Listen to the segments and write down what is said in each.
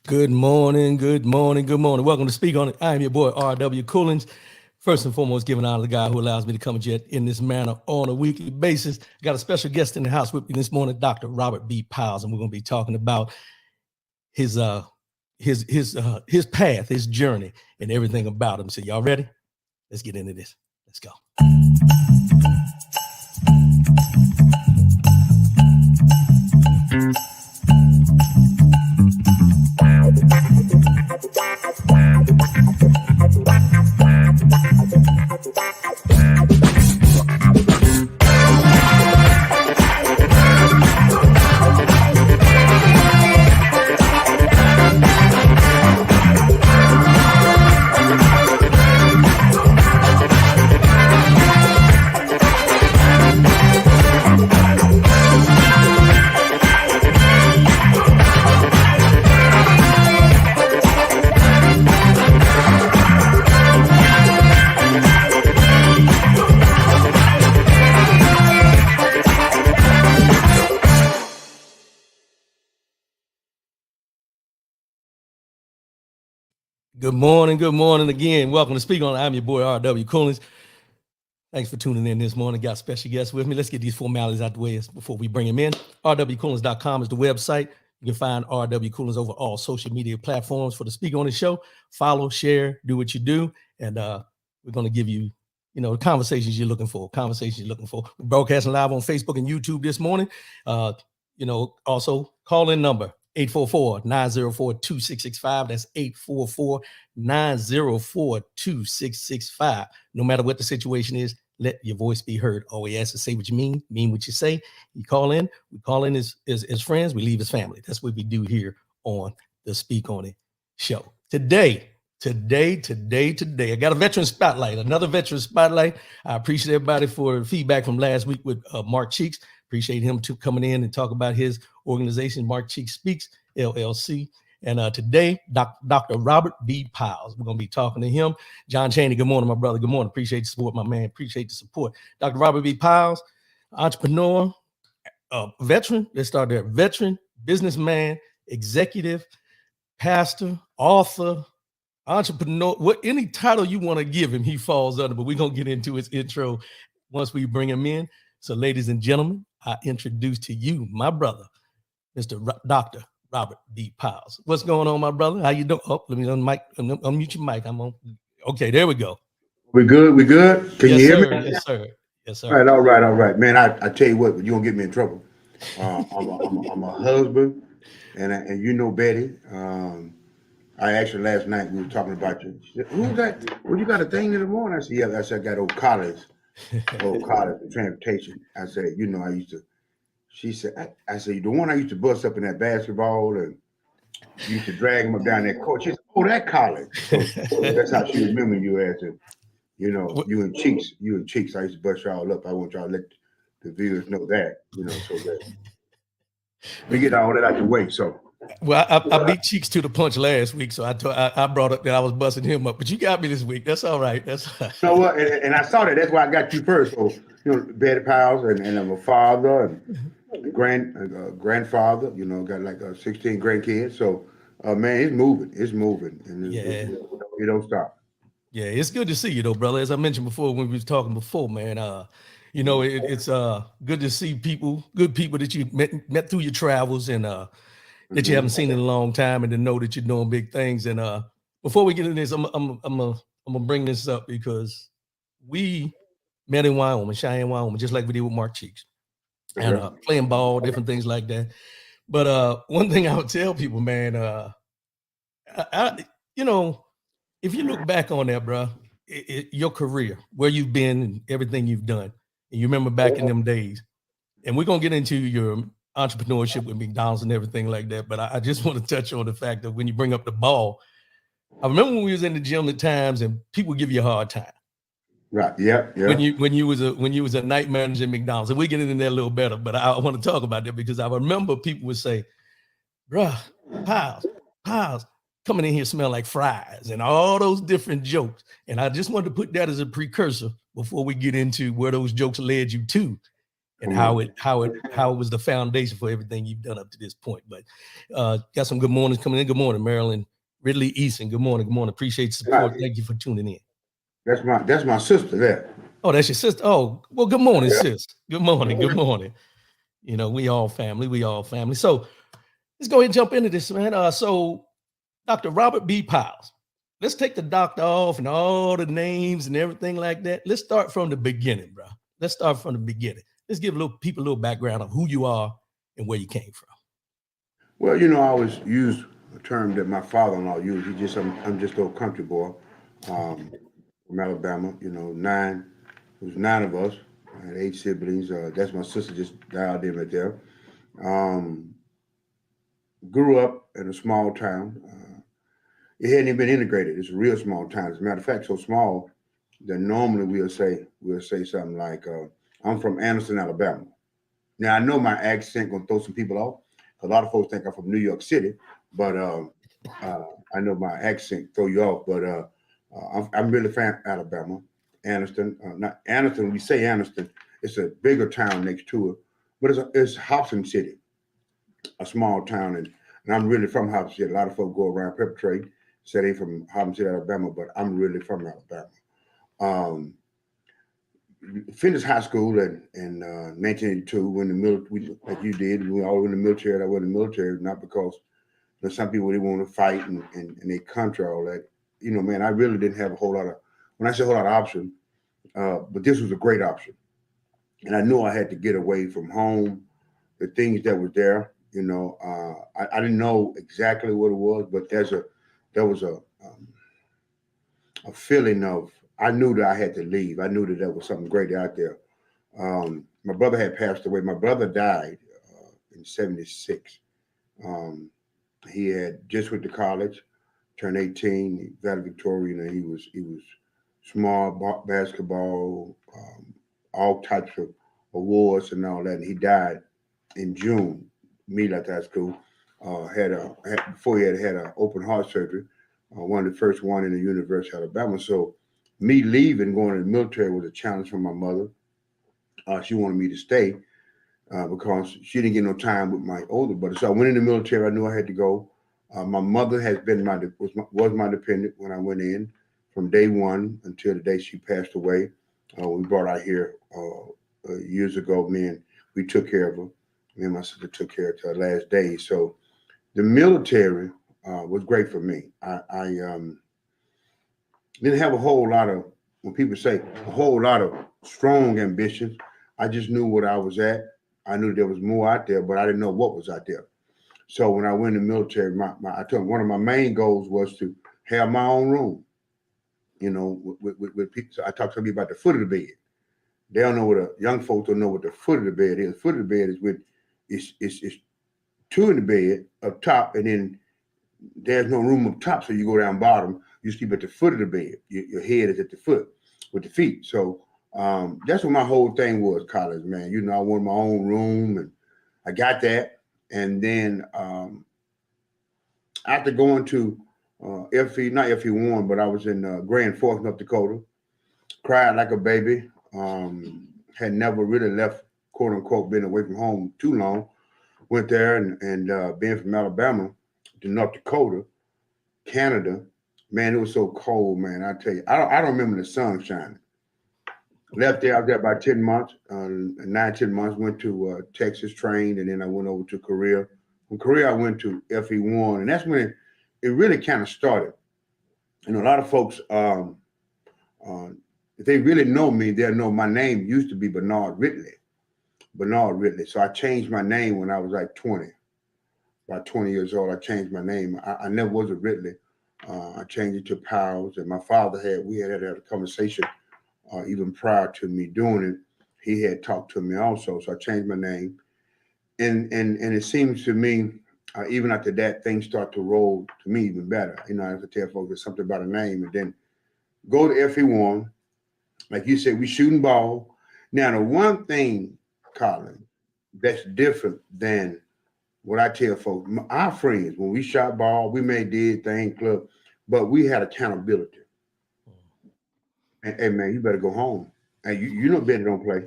Good morning, good morning, good morning. Welcome to Speak On It. I am your boy, R.W. Coolings. First and foremost, giving honor to the guy who allows me to come at you in this manner on a weekly basis. Got a special guest in the house with me this morning, Dr. Robert B. Pyles, and we're going to be talking about his path, his journey, and everything about him. So y'all ready? Let's get into this. Let's go. Good morning again. Welcome to Speak On It. I'm your boy, R.W. Coolings. Thanks for tuning in this morning. Got special guests with me. Let's get these formalities out the way before we bring him in. rwcoolings.com is the website. You can find R.W. Coolings over all social media platforms for the Speak On It show. Follow, share, do what you do. And we're going to give you, the conversations you're looking for. We're broadcasting live on Facebook and YouTube this morning. Also call in number 844-904-2665. That's 844-904-2665. No matter what the situation is, let your voice be heard. All we ask is say what you mean what you say. You call in, we call in as friends, we leave as family. That's what we do here on the Speak On It show. Today, I got a veteran spotlight, another veteran spotlight. I appreciate everybody for feedback from last week with Mark Cheeks. Appreciate him coming in and talk about his organization, Mark Cheeks Speaks, LLC. And today, Dr. Robert B. Pyles. We're going to be talking to him. John Chaney, good morning, my brother. Good morning. Appreciate the support, my man. Appreciate the support. Dr. Robert B. Pyles, entrepreneur, veteran. Let's start there. Veteran, businessman, executive, pastor, author, entrepreneur, any title you want to give him, he falls under, but we're going to get into his intro once we bring him in. So ladies and gentlemen, I introduce to you my brother, Mr. Dr. Robert B. Pyles. What's going on, my brother? How you doing? Oh, let me unmute your mic. I'm on. Okay, there we go. We good? Can you hear me? Yes, sir. All right. Man, I tell you what, you're going to get me in trouble. I'm a husband, and you know Betty. I actually last night we were talking about you. She said, who's that? Well, you got a thing in the morning? I said, yeah. I said, I got old Collins for transportation. I said, I used to. She said, I said, the one I used to bust up in that basketball and used to drag him up down that court. She said, oh, that Collins. So that's how she remembered you as you and Cheeks. I used to bust y'all up. I want y'all to let the viewers know that, so that we get all that out the way. So. Well, I beat Cheeks to the punch last week, so I brought up that I was busting him up. But you got me this week. That's all right. So what? And I saw that. That's why I got you first. So Betty Pyles, and I'm a father and grandfather. Got like 16 grandkids. So man, it's moving, and it don't stop. Yeah, it's good to see you though, brother. As I mentioned before when we was talking before, man. It's good to see good people that you met through your travels and that you haven't seen in a long time, and to know that you're doing big things. And before we get into this, I'm gonna bring this up because we met in Wyoming, Cheyenne, Wyoming, just like we did with Mark Cheeks, and playing ball, different things like that. But one thing I would tell people, man, if you look back on that, bro, your career, where you've been, and everything you've done, and you remember back in them days, and we're gonna get into your entrepreneurship with McDonald's and everything like that. But I just want to touch on the fact that when you bring up the ball, I remember when we was in the gym at times and people give you a hard time. Right. Yeah. When you was a night manager at McDonald's, and we get into that a little better, but I want to talk about that because I remember people would say, bruh, Pyles, coming in here smell like fries and all those different jokes. And I just wanted to put that as a precursor before we get into where those jokes led you to and Come on. how it was the foundation for everything you've done up to this point. But got some good mornings coming in. Good morning, Marilyn Ridley Easton. Good morning. Good morning. Appreciate the support. Thank you for tuning in. That's my sister there. Oh, that's your sister. Oh, well, good morning, sis. Good morning. Good morning. You know, we all family. We all family. So let's go ahead and jump into this, man. So Dr. Robert B. Pyles. Let's take the doctor off and all the names and everything like that. Let's start from the beginning, bro. Let's start from the beginning. Let's give people a little background of who you are and where you came from. Well, I always use a term that my father-in-law used. I'm just a little country boy from Alabama. It was nine of us. I had 8 siblings. That's my sister just dialed in right there. Um, Grew up in a small town. It hadn't even been integrated. It's a real small town. As a matter of fact, so small that normally we'll say something like, "I'm from Anderson, Alabama." Now I know my accent gonna throw some people off. A lot of folks think I'm from New York City, but uh, I know my accent throw you off. But I'm really from Alabama, Anderson. Not Anderson. We say Anderson. It's a bigger town next to it, but it's Hobson City, a small town, and I'm really from Hobson City. A lot of folks go around perpetrate, say they from Hobson City, Alabama, but I'm really from Alabama. Um, Finished high school in 1982 when the military, like you did, we all went in the military. I went in the military not because some people they want to fight and they country all that. Man, I really didn't have a whole lot of, when I say a whole lot of option, but this was a great option, and I knew I had to get away from home, the things that were there. I didn't know exactly what it was, but there was a feeling of, I knew that I had to leave. I knew that there was something great out there. My brother had passed away. My brother died in '76. Um, he had just went to college, turned 18, he valedictorian, and he was small basketball, all types of awards and all that. And he died in June, immediately after high school. Before he had an open heart surgery, one of the first one in the University of Alabama. So me leaving, going to the military was a challenge for my mother. She wanted me to stay because she didn't get no time with my older brother. So I went in the military. I knew I had to go. My mother has been was my dependent when I went in from day one until the day she passed away. We brought her here years ago. We took care of her. Me and my sister took care of her till her last day. So the military was great for me. I didn't have a whole lot of, when people say a whole lot of strong ambitions. I just knew what I was at. I knew there was more out there, but I didn't know what was out there. So when I went in the military, I told them one of my main goals was to have my own room. With people. So I talked to me about the foot of the bed. They don't know young folks don't know what the foot of the bed is. The foot of the bed is it's two in the bed up top, and then there's no room up top, so you go down bottom. You sleep at the foot of the bed. Your head is at the foot with the feet. So that's what my whole thing was, college, man. I wanted my own room, and I got that. And then after going to not FE1, but I was in Grand Forks, North Dakota, cried like a baby. Had never really left, quote unquote, been away from home too long. Went there and being from Alabama to North Dakota, Canada, man, it was so cold, man. I tell you, I don't remember the sun shining. Left there, I was there about 10 months, 9, 10 months, went to Texas, trained, and then I went over to Korea. From Korea, I went to FE1, and that's when it really kind of started. A lot of folks, if they really know me, they'll know my name used to be Bernard Ridley. Bernard Ridley. So I changed my name when I was like 20. About 20 years old, I changed my name. I never was a Ridley. I changed it to Pyles, and my father we had a conversation even prior to me doing it. He had talked to me also, so I changed my name. And it seems to me, even after that, things start to roll to me even better. I have to tell folks there's something about a name, and then go to FE1. Like you said, we shooting ball. Now, the one thing, Colin, that's different than what I tell folks, our friends, when we shot ball, we may did thing club, but we had accountability. And, hey man, you better go home. And you know Betty don't play.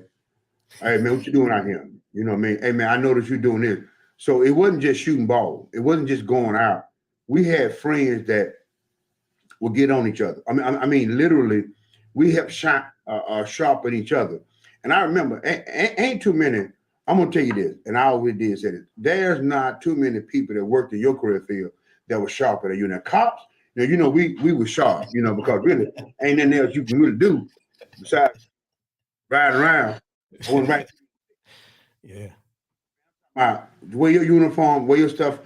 Hey man, what you doing out here? You know what I mean? Hey man, I noticed you doing this. So it wasn't just shooting ball. It wasn't just going out. We had friends that would get on each other. I mean, literally, we have shot sharpen each other. And I remember, ain't too many. I'm gonna tell you this, and I always did say this. There's not too many people that worked in your career field that were sharper than you. Now, cops, we were sharp, because really ain't nothing else you can really do besides riding around. I wasn't right. Yeah. Wear your uniform, wear your stuff.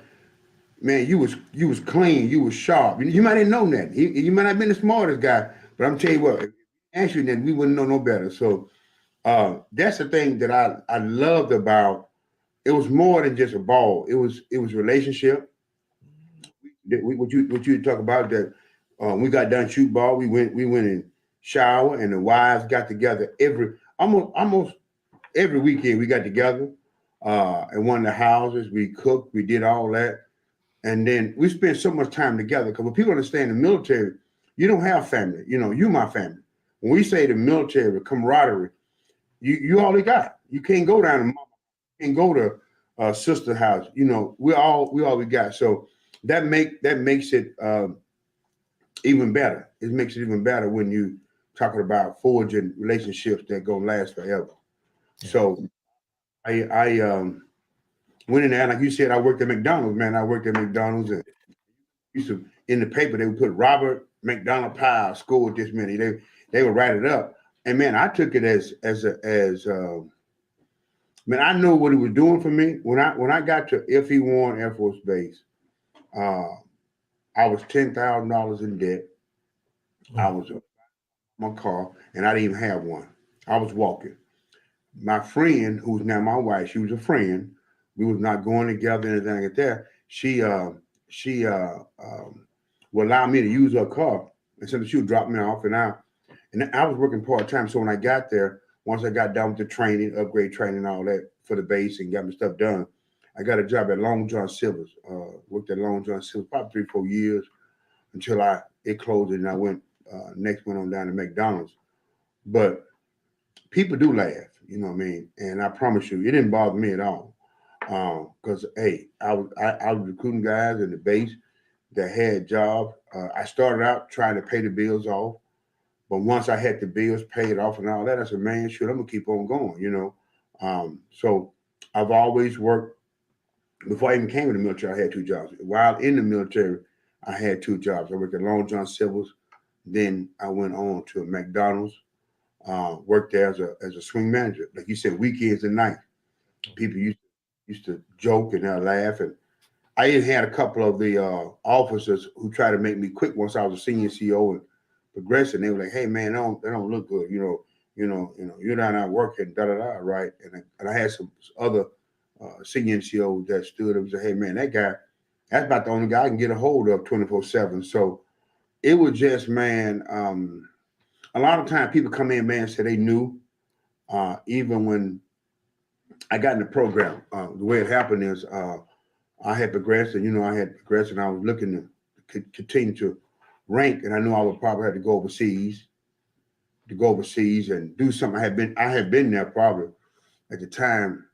Man, you was clean, you was sharp. You might have known that. You might not have been the smartest guy, but I'm telling you what, actually, then we wouldn't know no better. So that's the thing that I loved about it. Was more than just a ball. It was relationship. What you talk about that we got done shoot ball. We went in shower and the wives got together almost every weekend. We got together in one of the houses. We cooked. We did all that. And then we spend so much time together because when people understand the military, you don't have family. You my family. When we say the military, camaraderie, you all they got. You can't go down to mama, you can't go to sister house. We all we got. So that makes it even better. It makes it even better when you talking about forging relationships that gonna last forever. Yeah. So I went in there, like you said, I worked at McDonald's, man. I worked at McDonald's and used to in the paper they would put Robert McDonald Pyles scored this many. They would write it up, and man, I took it as man. I know what he was doing for me when I got to FE Warren Air Force Base. Uh, I was $10,000 in debt. I Mm. was in my car, and I didn't even have one. I was walking. My friend, who's now my wife, she was a friend. We was not going together, anything like that. She would allow me to use her car. And so she would drop me off and I was working part-time. So when I got there, once I got done with the training, upgrade training, all that for the base and got my stuff done, I got a job at Long John Silver's. Worked at Long John Silver's probably 3, 4 years until it closed and I went on down to McDonald's. But people do laugh, you know what I mean? And I promise you, it didn't bother me at all. Because hey, I was recruiting guys in the base that had jobs. I started out trying to pay the bills off, but once I had the bills paid off and all that, I said, man, shoot, I'm gonna keep on going. So I've always worked. Before I even came in the military, I had two jobs. While in the military, I had two jobs. I worked at Long John Silver's. Then I went on to McDonald's. Worked there as a swing manager. Like you said, weekends and nights. People used to joke and laugh. And I even had a couple of the officers who tried to make me quit once I was a senior CO and progressing. They were like, "Hey man, they don't look good. You're not working, da da da, right?" And I had some other senior NCOs that stood up and said, "Hey man, that guy, that's about the only guy I can get a hold of 24/7." So it was just, man. A lot of times people come in, man, say they knew. Even when I got in the program, the way it happened is I had progressed, and I had progressed, and I was looking to continue to rank, and I knew I would probably have to go overseas and do something. I had been there probably at the time.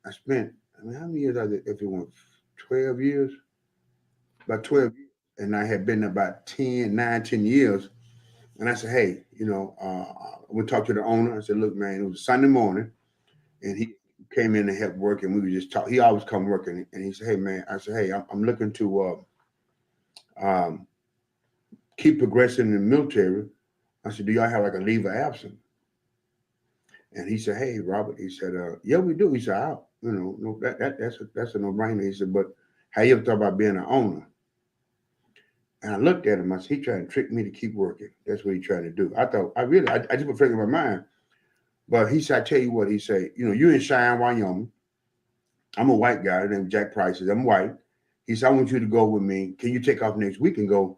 I spent, I mean, how many years I did? If it went 12 years, about 12 years, and I had been there about 10 years. And I said, hey, I went to talk to the owner. I said, look, man, it was a Sunday morning, and he came in to help work, and we would just talk. He always come working, and he said, hey, man, I said, hey, I'm looking to um, keep progressing in the military. I said, do y'all have like a leave of absence? And he said, hey, Robert, he said, yeah, we do. He said, no, that's a no-brainer. He said, but how you ever thought about being an owner? And I looked at him. I said, he trying to trick me to keep working. That's what he trying to do. I just put figure in my mind. But he said, I tell you what, he said, you're in Cheyenne, Wyoming. I'm a white guy named Jack Price. I'm white. He said, I want you to go with me. Can you take off next week and go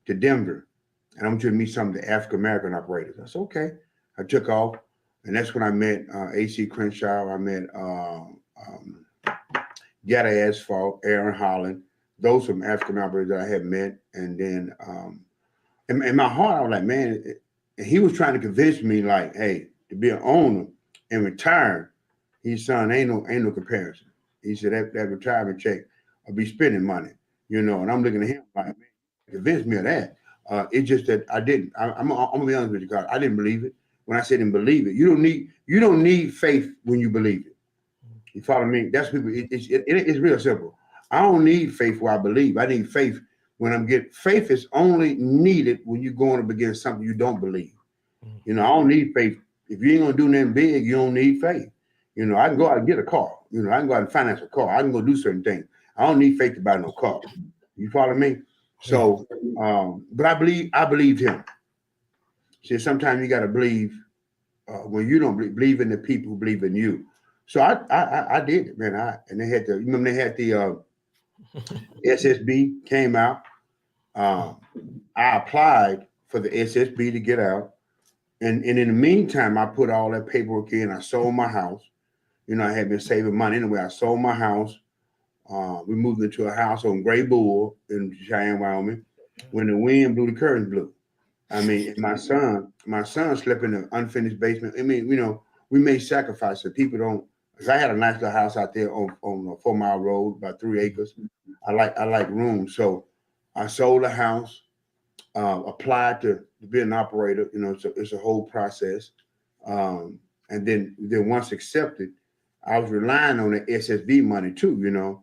to Denver? And I want you to meet some of the African American operators. I said, okay. I took off. And that's when I met A.C. Crenshaw. I met Gatta Asphalt, Aaron Holland. Those are some African operators that I had met. And then in my heart, I was like, man, he was trying to convince me, like, hey, to be an owner and retire, His son ain't no comparison. He said that retirement check, I'll be spending money, and I'm looking at him like, man, convince me of that. It's just that I didn't. I'm gonna be honest with you, God. I didn't believe it. When I said didn't believe it, you don't need faith when you believe it. You follow me? That's people. It's real simple. I don't need faith where I believe. I need faith when I'm getting. Faith is only needed when you're going up against something you don't believe. I don't need faith. If you ain't gonna do nothing big, you don't need faith. I can go out and get a car. I can go out and finance a car. I can go do certain things. I don't need faith to buy no car. You follow me? So, but I believed him. See, sometimes you got to believe when you don't believe in the people who believe in you. So I did it, man. And they had they had the SSB came out. I applied for the SSB to get out. And in the meantime, I put all that paperwork in. I sold my house. I had been saving money anyway. I sold my house. We moved into a house on Gray Bull in Cheyenne, Wyoming. When the wind blew, the curtains blew. I mean, my son slept in an unfinished basement. I mean, we made sacrifices. People don't. Cause I had a nice little house out there on a 4 Mile road, about 3 acres. I like room, so I sold the house. Applied to be an operator. It's a whole process. And then once accepted, I was relying on the SSV money too.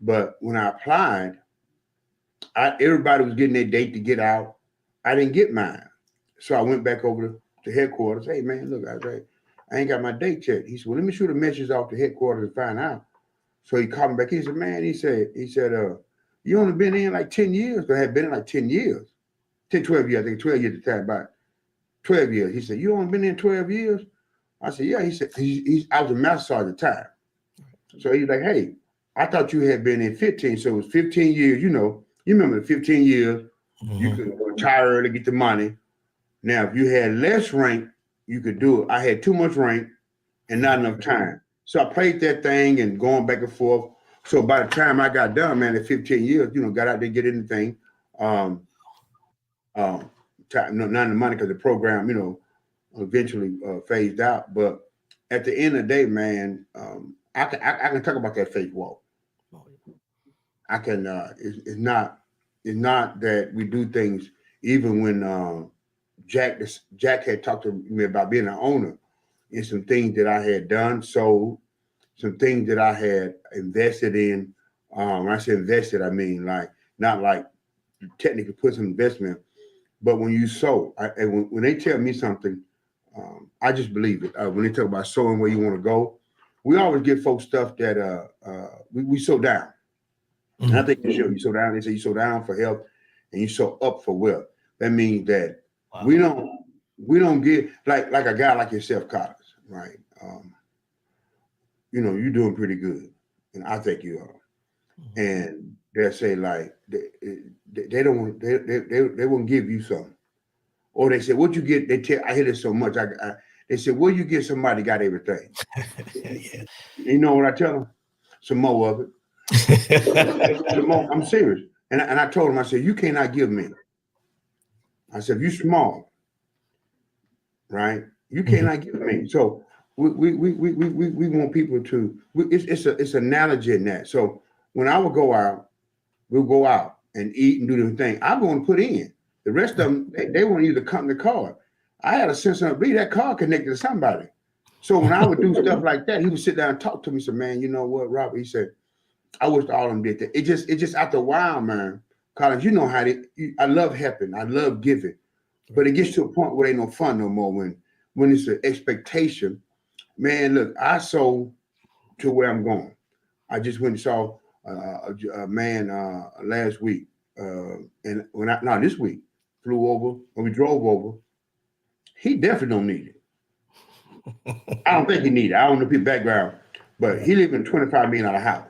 But when I applied, everybody was getting their date to get out. I didn't get mine. So I went back over to headquarters. Hey, man, look, I ain't got my date yet. He said, well, let me shoot a message off to headquarters and find out. So he called me back. He said, man, he said, you only been in like 10 years. I had been in like 10 years. 10, 12 years. I think 12 years at the time, about 12 years. He said, you only been in 12 years? I said, yeah. He said, I was a master sergeant at the time. So he's like, hey, I thought you had been in 15. So it was 15 years. You remember the 15 years. You could retire early, get the money. Now, if you had less rank, you could do it. I had too much rank and not enough time. So I played that thing and going back and forth. So by the time I got done, man, at 15 years, got out there, get anything. None of the money because the program, eventually phased out. But at the end of the day, man, I can talk about that faith walk. I can. It's not that we do things even when Jack had talked to me about being an owner, and some things that I had done, sold, some things that I had invested in. When I say invested, I mean not like technically put some investment, but when you sow, when they tell me something, I just believe it. When they talk about sowing where you want to go, we always give folks stuff that we sow down. And I think you sow down. They say you sow down for health and you sow up for wealth. That means that we don't get like a guy like yourself, Collins, right? You're doing pretty good, and I think you are. And they'll say like they won't give you something, or they say what you get. I hear this so much. They say well you get somebody got everything. Yeah. You know what I tell them? Some more of it. I'm serious. And I told him, I said, you cannot give me. I said, if you small, right? You cannot give me. So we want people to. It's an analogy in that. So when I would go out, we'll go out and eat and do the thing. I'm going to put in. The rest of them, they want to use the company card. I had a sense of belief that card connected to somebody. So when I would do stuff like that, he would sit down and talk to me. He said, man, you know what, Robert? He said, I wish all of them did that. It just after a while, man, Collins, you know how I love helping. I love giving. But it gets to a point where ain't no fun no more when it's an expectation. Man, look, I sold to where I'm going. I just went and saw a man last week. And this week, flew over, when we drove over, he definitely don't need it. I don't think he need it. I don't know his background, but he live in a $25 million house.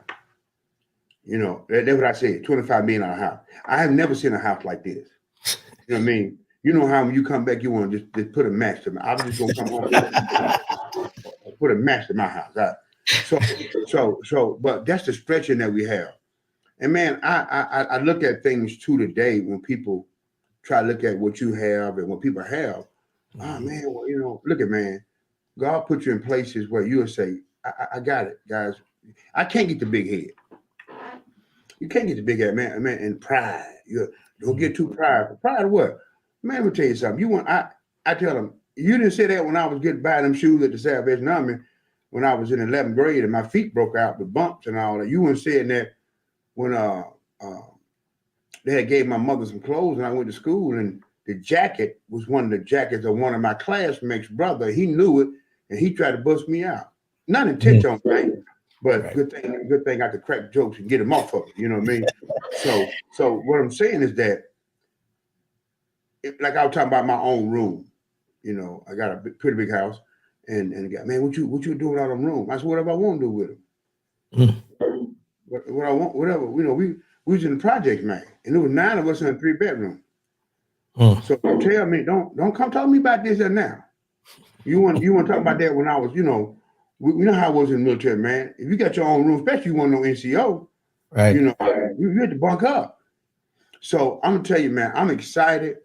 That's what I said, $25 million house. I have never seen a house like this. You know what I mean? You know how when you come back, you want to just put a match to me. I was just going to come home and put a match to my house. But that's the stretching that we have. And man, I look at things too today when people try to look at what you have and what people have. Oh man, well, look at man, God put you in places where you'll say, I got it, guys. I can't get the big head. You can't get the big head, man. Man, and pride. You don't get too prideful. Pride of what? Man, let me tell you something. I tell them, you didn't say that when I was getting by them shoes at the Salvation Army when I was in 11th grade and my feet broke out with bumps and all that. You weren't saying that when they had gave my mother some clothes and I went to school and the jacket was one of the jackets of one of my classmates' brother. He knew it and he tried to bust me out. Not intentional, right? But Right. good thing I could crack jokes and get them off of it. You know what I mean? So what I'm saying is that, like I was talking about my own room. You know, I got a pretty big house, and the guy, man, what you doing out of the room? I said, whatever I want to do with them. What I want, whatever. You know, we was in the project, man, and there was 9 of us in a 3-bedroom. So tell me, don't come talk to me about this and now. You want to talk about that when I was, you know, we know how I was in the military, man. If you got your own room, especially you want no NCO, Right. you know, you had to bunk up. So I'm gonna tell you, man, I'm excited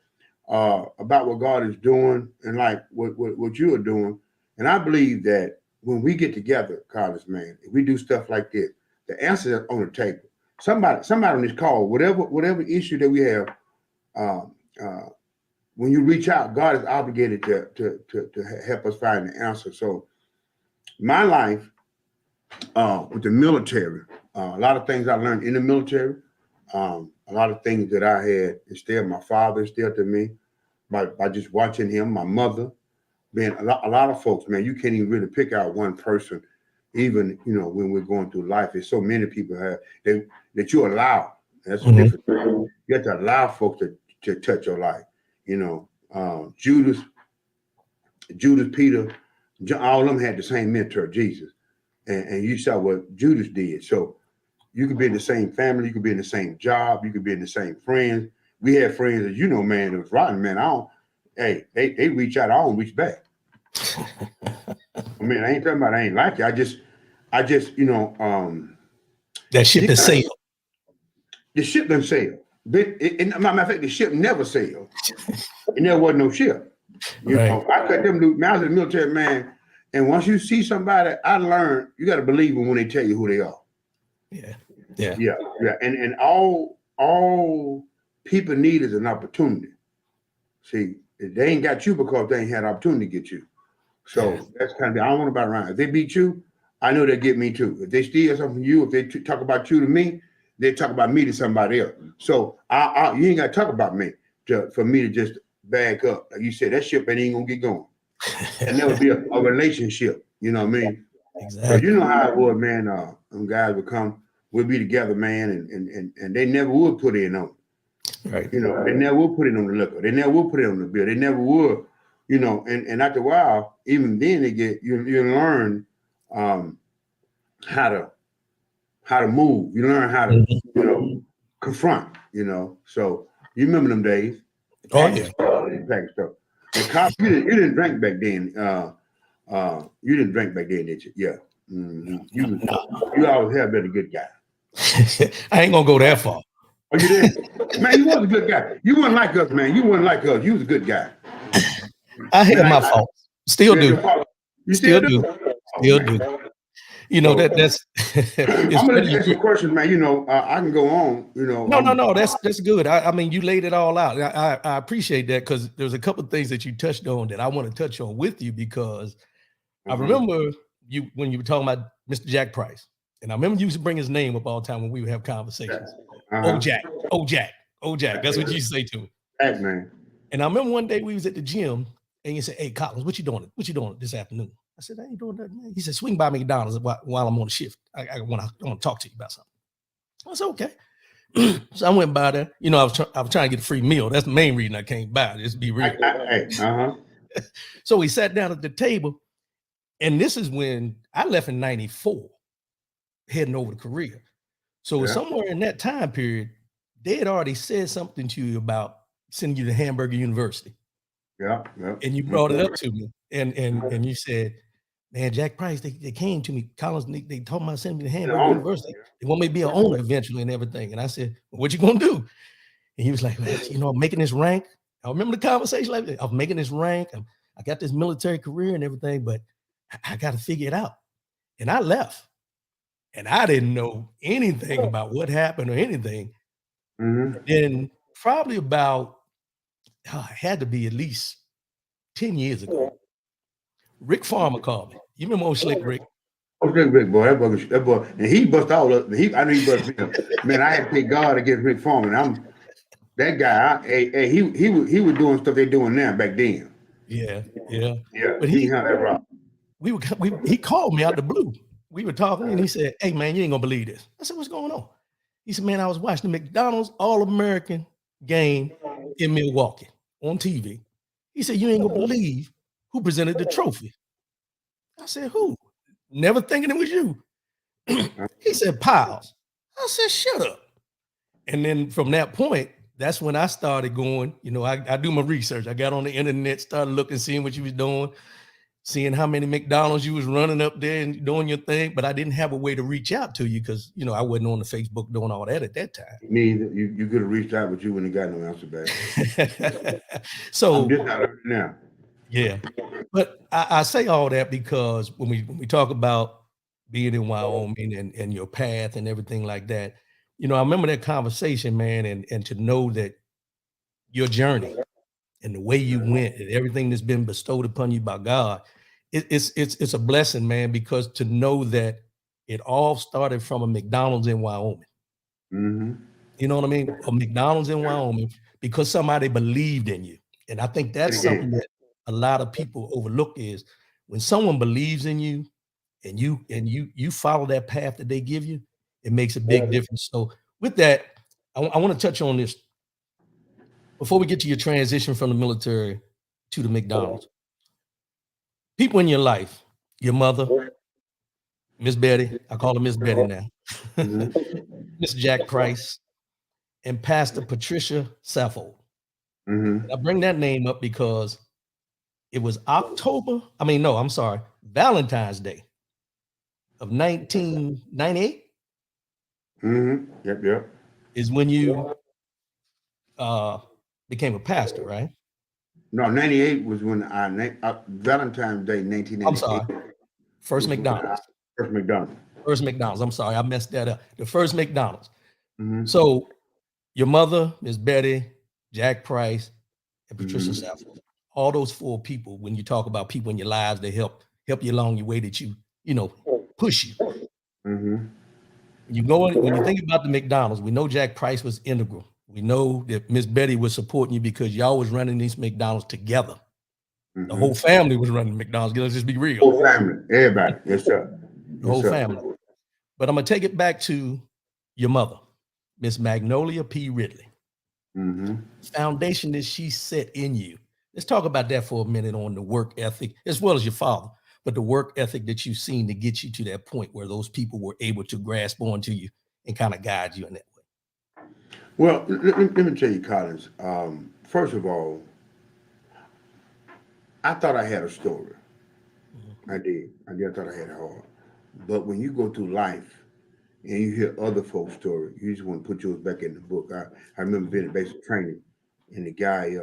about what God is doing and like what you are doing. And I believe that when we get together, college man, if we do stuff like this, the answer is on the table. Somebody on this call, whatever issue that we have, when you reach out, God is obligated to help us find the answer. So my life with the military, a lot of things I learned in the military, a lot of things that I had instilled, my father instilled to me by just watching him, my mother, being a lot of folks, man, you can't even really pick out one person, even, you know, when we're going through life. There's so many people that you allow. That's a different thing. You have to allow folks to touch your life. You know, Judas, Peter, all of them had the same mentor, Jesus. And you saw what Judas did. So you could be in the same family, you could be in the same job, you could be in the same friends. We had friends that, you know, man, that was rotten, man. They reach out, I don't reach back. I mean, I ain't talking about I ain't like you. I just, you know, that ship is sailed. The ship done sailed. Matter of fact, the ship never sailed. And there wasn't no ship. You know, I cut them dudes. I was in the military, man. And once you see somebody, I learned you got to believe them when they tell you who they are. Yeah. And all people need is an opportunity. See, they ain't got you because they ain't had opportunity to get you. So that's kind of, I don't want to buy around. If they beat you, I know they'll get me too. If they steal something from you, if they talk about you to me, they talk about me to somebody else. So you ain't got to talk about me for me to just back up. Like you said, that ship ain't gonna get going. And there would be a relationship, you know what I mean? Exactly. So you know how it was, man. Them guys would come, we'd be together, man, and they never would put in on it. Right. You know, they never would put it on the liquor. They never would put it on the bill. They never would, you know, and after a while, even then they get you learn how to move. You learn how to, you know, confront, you know. So you remember them days. Oh yeah. Package stuff. And Cop, you didn't drink back then. You didn't drink back then, did you? Yeah. Mm-hmm. You always have been a good guy. I ain't gonna go that far. Oh, you did? Man, you was a good guy. You wasn't like us, man. You wasn't like us. You was a good guy. I had my faults. Still do. You still do? Still do. You know, that's I'm gonna ask some questions, man. You know, I can go on, you know. No, that's good. I mean, you laid it all out. I appreciate that because there's a couple of things that you touched on that I want to touch on with you because I remember you when you were talking about Mr. Jack Price. And I remember you used to bring his name up all the time when we would have conversations. Oh Jack. That's what you used to say to him. Jack, man. And I remember one day we was at the gym and you said, "Hey, Collins, what you doing this afternoon?" I said, "I ain't doing nothing, man." He said, "Swing by McDonald's while I'm on shift. I want to talk to you about something." I said, "Okay." So I went by there. You know, I was trying to get a free meal. That's the main reason I came by. Just be real. So we sat down at the table, and this is when I left in '94, heading over to Korea. So somewhere in that time period, they had already said something to you about sending you to Hamburger University. Yeah. And you brought it up to me, and you said, "Man, Jack Price, they came to me, Collins, they told me about sending me to Hamburg University. They want me to be an owner eventually and everything." And I said, "Well, what you gonna do?" And he was like, "Well, you know, I'm making this rank." I remember the conversation like that. I'm making this rank. I got this military career and everything, but I got to figure it out. And I left. And I didn't know anything about what happened or anything. Mm-hmm. Then probably about, it had to be at least 10 years ago, Rick Farmer called me. You remember old Slick Rick? Oh, Rick, boy, that boy, and he bust all up. I knew he bust me up. Man, I had to take God against Rick Foreman. I'm that guy. He was doing stuff they doing now back then. Yeah, yeah. Yeah, But he had that rock. he called me out the blue. We were talking and he said, "Hey man, you ain't gonna believe this." I said, "What's going on?" He said, "Man, I was watching the McDonald's All-American game in Milwaukee on TV." He said, "You ain't gonna believe who presented the trophy." I said, "Who?" Never thinking it was you. He said, "Pyles." I said, "Shut up." And then from that point, that's when I started going, I do my research. I got on the internet, started looking, seeing what you was doing, seeing how many McDonald's you was running up there and doing your thing, but I didn't have a way to reach out to you because, I wasn't on the Facebook doing all that at that time. Me either. You could have reached out, but you wouldn't have got no answer back. I'm So, just not learning now. yeah. But I say all that because when we talk about being in Wyoming and your path and everything like that, I remember that conversation, man, and to know that your journey and the way you went and everything that's been bestowed upon you by God, it's a blessing, man, because to know that it all started from a McDonald's in Wyoming. Mm-hmm. You know what I mean? A McDonald's in Wyoming because somebody believed in you. And I think that's something that a lot of people overlook is when someone believes in you and you follow that path that they give you, it makes a big difference. So with that, I want to touch on this before we get to your transition from the military to the McDonald's. People in your life, your mother, Miss Betty, I call her Miss Betty now, Mm-hmm. Miss Jack Price, and Pastor Patricia Saffold. Mm-hmm. I bring that name up because it was Valentine's Day of 1998 Mm-hmm. Yep. is when you uh, became a pastor, right? No, 98 was when Valentine's Day, I'm 1998 sorry, first was when I McDonald's. first McDonald's. First McDonald's. I'm sorry, I messed that up. The first McDonald's. Mm-hmm. So your mother, Miss Betty, Jack Price, and Patricia Mm-hmm. Saffold. All those four people, when you talk about people in your lives, they help you along your way that push you. Mm-hmm. When you think about the McDonald's, we know Jack Price was integral. We know that Miss Betty was supporting you because y'all was running these McDonald's together. The Mm-hmm. whole family was running McDonald's. Let's just be real. Whole family, everybody. Yes, sir. The Yes, whole sir. family. But I'm gonna take it back to your mother, Miss Magnolia P. Ridley. Mm-hmm. Foundation that she set in you. Let's talk about that for a minute on the work ethic, as well as your father, but the work ethic that you've seen to get you to that point where those people were able to grasp onto you and kind of guide you in that way. Well, let me tell you, Collins. First of all, I thought I had a story. Mhm. I did. I thought I had it hard. But when you go through life and you hear other folks' story, you just want to put yours back in the book. I remember being in basic training, and the guy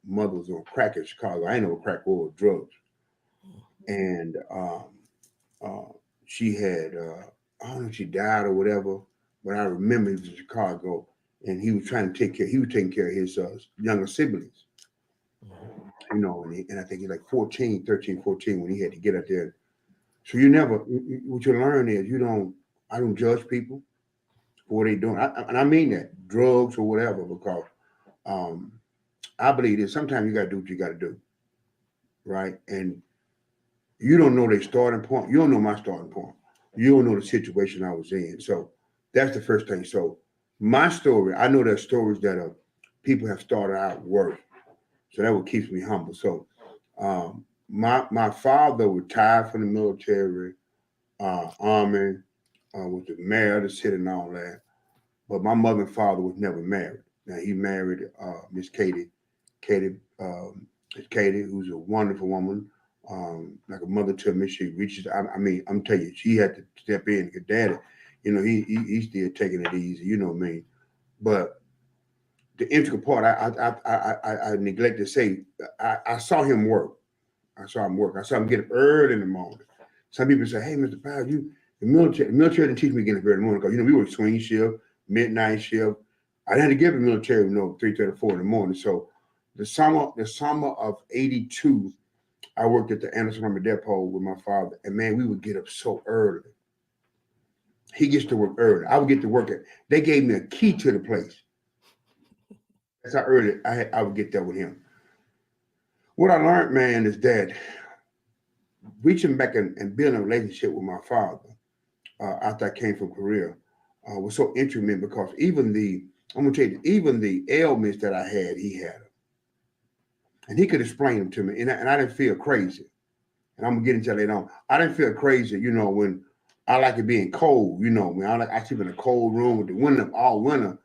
mother was on crack in Chicago. I ain't know what crack was, drugs, and uh, she had I don't know if she died or whatever, but I remember he was in Chicago, and he was trying to take care. He was taking care of his younger siblings, Mhm. and I think he's like 14, 13, 14 when he had to get out there. So you never, what you learn is I don't judge people for what they doing. And I mean that, drugs or whatever, because um, I believe that sometimes you got to do what you got to do, right? And you don't know their starting point. You don't know my starting point. You don't know the situation I was in. So that's the first thing. So my story, I know there's stories that people have started out worse. So that what keeps me humble. So my father retired from the military, army, was the mayor of the city and all that. But my mother and father was never married. Now he married Miss Katie, Katie, who's a wonderful woman, like a mother to me. She reaches. I mean, I'm telling you, she had to step in because daddy, he's still taking it easy. You know what I mean? But the integral part, I neglect to say, I saw him work. I saw him work. I saw him get up early in the morning, Some people say, hey, Mr. Pyles, the military didn't teach me getting up early in the morning because, we were swing shift, midnight shift. I didn't have to give the military, 3:34 in the morning. So the summer of 82, I worked at the Anderson Army Depot with my father. And, man, we would get up so early. He gets to work early. I would get to work they gave me a key to the place. That's how early I would get there with him. What I learned, man, is that reaching back and building a relationship with my father after I came from Korea was so intimate because even the ailments that I had, he had them. And he could explain them to me. And I didn't feel crazy. And I'm going to get into that later on. I didn't feel crazy, when I like it being cold, when I sleep in a cold room with the winter, all winter.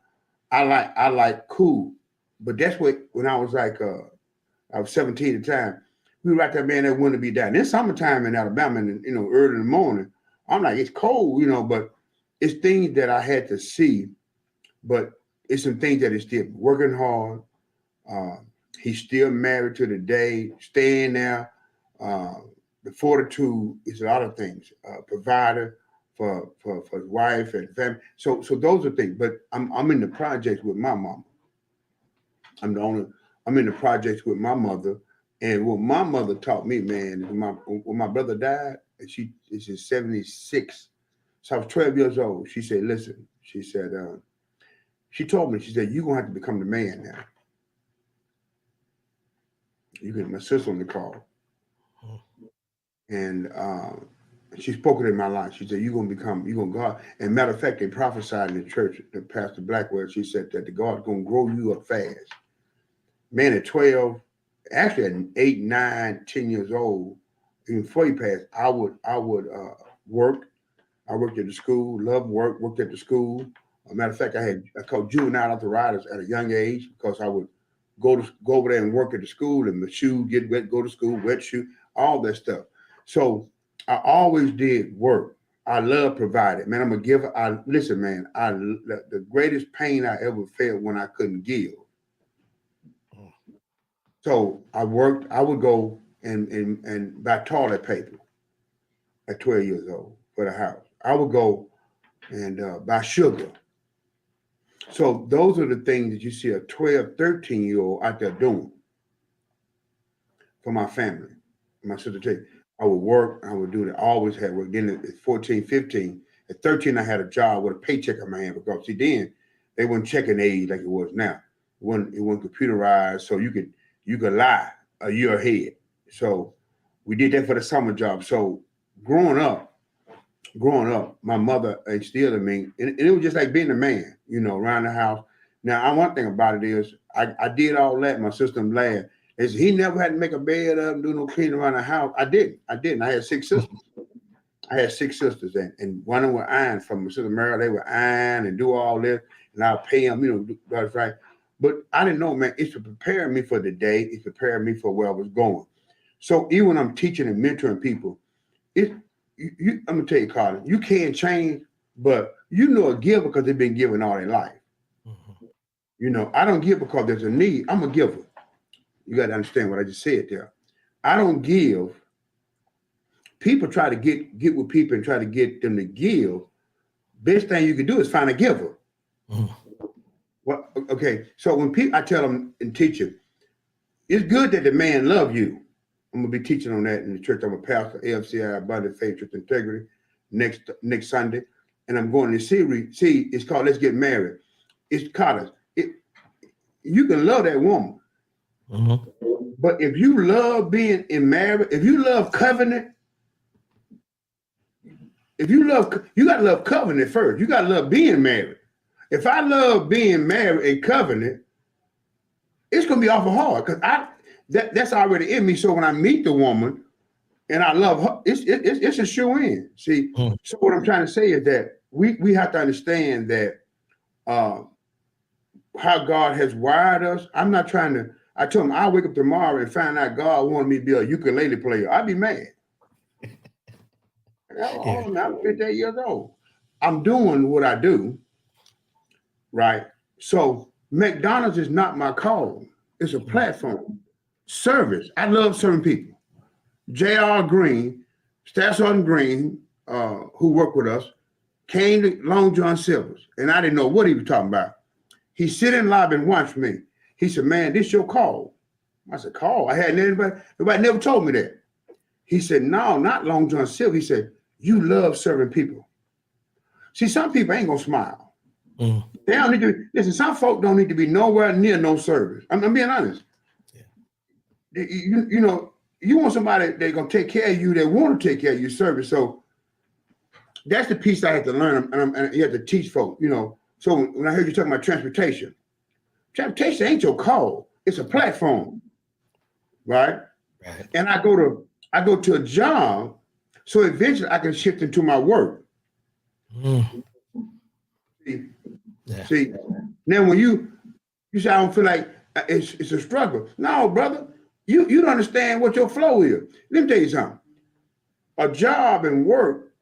I like cool. But that's what, when I was like, I was 17 at the time, we were right there, man, that winter be down. It's summertime in Alabama, and, early in the morning. I'm like, it's cold, but it's things that I had to see, but it's some things that is still working hard. He's still married to the day, staying there. The fortitude is a lot of things. Provider for his wife and family. So those are things. But I'm in the projects with my mama. I'm in the projects with my mother. And what my mother taught me, man, when my brother died, and she's 76. So I was 12 years old. She said, listen, she said, she told me, she said, you're going to have to become the man now. You get my sister on the call. And she spoke it in my life. She said, you're going to God. And matter of fact, they prophesied in the church, the Pastor Blackwell, she said that the God's going to grow you up fast. Man, at 12, actually at 8, 9, 10 years old, even before he passed, I would work. I worked at the school, loved work, worked at the school. As a matter of fact, I called juvenile arthritis at a young age because I would go over there and work at the school, and my shoe get wet, go to school, wet shoe, all that stuff. So I always did work. I love providing. Man, I'm a giver. Listen, man, the greatest pain I ever felt when I couldn't give. So I worked. I would go and buy toilet paper at 12 years old for the house. I would go and buy sugar. So those are the things that you see a 12, 13-year-old out there doing for my family. My sister tell you, I would work, I would do that. I always had work. Then at 14, 15, at 13, I had a job with a paycheck in my hand because see, then they weren't checking age like it was now. It wasn't computerized, so you could lie a year ahead. So we did that for the summer job. So growing up, my mother instilled in me, and it was just like being a man, around the house. Now, one thing about it is I did all that. My sister laughed. He never had to make a bed up and do no cleaning around the house. I didn't. I had 6 sisters. And one of them were iron from my sister Mary. They were iron and do all this, and I'll pay them, that's right. But I didn't know, man, it's to prepare me for the day. It's preparing me for where I was going. So even when I'm teaching and mentoring people, I'm gonna tell you, Carlin, you can't change, but a giver because they've been giving all their life. Mm-hmm. I don't give because there's a need. I'm a giver. You got to understand what I just said there. I don't give. People try to get with people and try to get them to give. Best thing you can do is find a giver. Mm. Well, okay. So when I tell them and teach them, it's good that the man love you. I'm gonna be teaching on that in the church. I'm a pastor, AFCI, Abundant Faith, Truth, Integrity, next Sunday, and I'm going to series. See, it's called Let's Get Married. It's called you can love that woman. Mm-hmm. But if you love being in marriage, if you love covenant, you got to love covenant first. You got to love being married. If I love being married and covenant, it's going to be awful hard because that's already in me. So when I meet the woman and I love her, it's a shoe in. See, So what I'm trying to say is that we have to understand that how God has wired us. I'm not trying to. I told him I'll wake up tomorrow and find out God wanted me to be a ukulele player. I'd be mad. I'm 58 years old. I'm doing what I do, right? So McDonald's is not my call. It's a platform. Service. I love serving people. J.R. Green Staff Sergeant Green, who worked with us, came to Long John Silver's, and I didn't know what he was talking about. He sit in the lobby and watched me. He said, "Man, this your call." I said, "Call? I hadn't nobody never told me that." He said, "No, not Long John Silver." He said, "You love serving people." See, some people ain't gonna smile. They don't need to listen. Some folk don't need to be nowhere near no service. I'm being honest. Yeah. You know, you want somebody that's gonna take care of you, that want to take care of your service. So that's the piece I had to learn, and you have to teach folk. You know, so when I heard you talking about transportation ain't your call. It's a platform, right? Right. And I go to a job, so eventually I can shift into my work. See, now when you say I don't feel like it's a struggle. No, brother, you don't understand what your flow is. Let me tell you something. A job and work,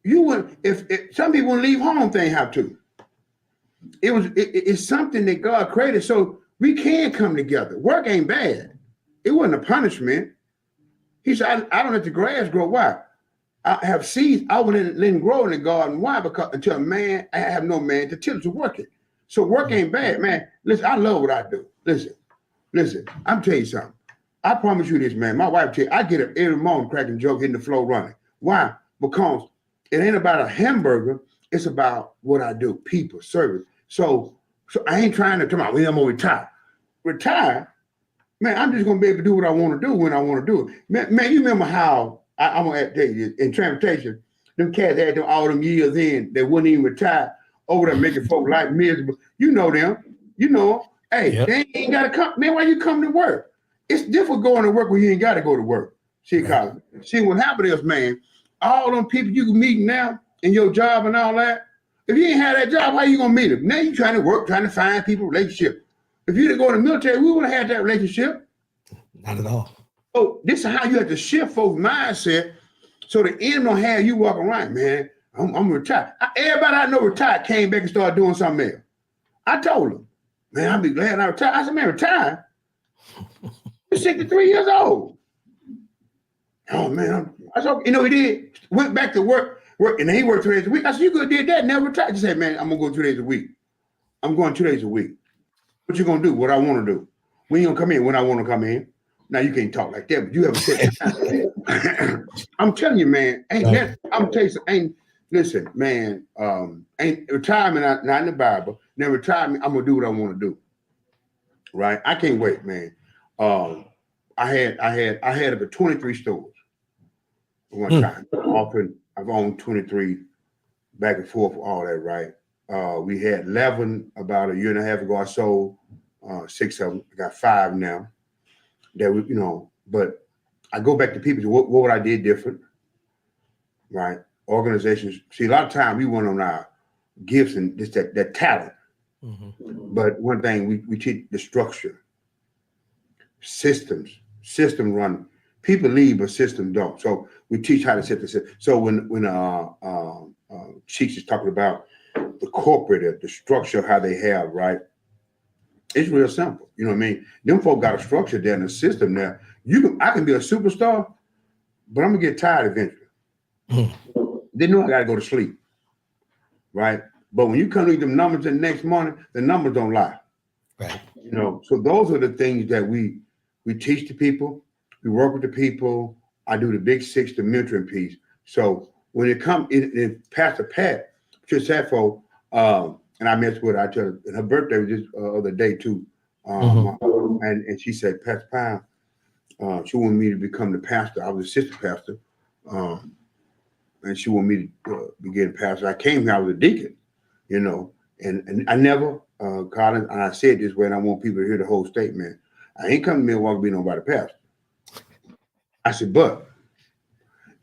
you wouldn't if some people wouldn't leave home if they have to. It's something that God created so we can come together. Work ain't bad. It wasn't a punishment. He said, I don't let the grass grow. Why? I have seeds. I wouldn't let them grow in the garden. Why? Because until a man, I have no man to tell to work it. So work ain't bad, man. Listen, I love what I do. Listen, I'm telling you something. I promise you this, man. My wife tell you, I get up every morning cracking jokes, hitting the floor running. Why? Because it ain't about a hamburger. It's about what I do, people, service. So I ain't trying to come out, well, I'm gonna retire. Retire? Man, I'm just gonna be able to do what I want to do when I want to do it. Man, you remember how I'm gonna tell you in transportation, them cats had them all them years in, they wouldn't even retire over there making folk life miserable. You know them. You know, hey, yep. They ain't gotta come. Man, why you come to work? It's difficult going to work when you ain't gotta go to work. See, right. See what happened is, man, all them people you can meet now in your job and all that. If you ain't had that job, how you gonna meet them? Now you trying to work, trying to find people, relationship. If you didn't go in the military, we wouldn't have had that relationship. Not at all. Oh, this is how you have to shift folks' mindset so the end don't have you walking around, man. I'm retired. Everybody I know retired came back and started doing something else. I told them, man, I'll be glad I retired. I said, man, retire? You're 63 years old. Oh, man. I said, you know, he did. Went back to work, and he worked 2 days a week. I said, you could have did that, never retired. He said, man, I'm going to go 2 days a week. I'm going 2 days a week. What you going to do? What I want to do. When you going to come in? When I want to come in. Now, you can't talk like that, but you have a set. I'm telling you, man, I'm telling you, listen, man, ain't retirement not in the Bible. Now, retirement, I'm going to do what I want to do. Right? I can't wait, man. I had over 23 stores at one time. I've owned 23 back and forth, all that, right? We had 11 about a year and a half ago. I sold 6 of them. I got 5 now. That we, you know, but I go back to people. What would I did different, right? Organizations. See, a lot of time we went on our gifts and just that talent. Mm-hmm. But one thing we teach the structure, system run. People leave, but systems don't. So we teach how to set the system. So when Cheeks is talking about the corporate, the structure, how they have, right? It's real simple. You know what I mean? Them folk got a structure there in the system there. I can be a superstar, but I'm gonna get tired eventually. They know I gotta go to sleep. Right? But when you come to them numbers the next morning, the numbers don't lie. Right. You know, so those are the things that we teach the people, we work with the people. I do the big 6, the mentoring piece. So when it comes in Pastor Pat, just had for and I met with her. I tell her, and her birthday was just other day too. And she said, Pastor Pyles, she wanted me to become the pastor. I was a assistant pastor. And she wanted me to begin pastor. I came here, I was a deacon, you know, and I never, Colin, and I said this way, and I want people to hear the whole statement. I ain't come to Milwaukee to be nobody pastor. I said, but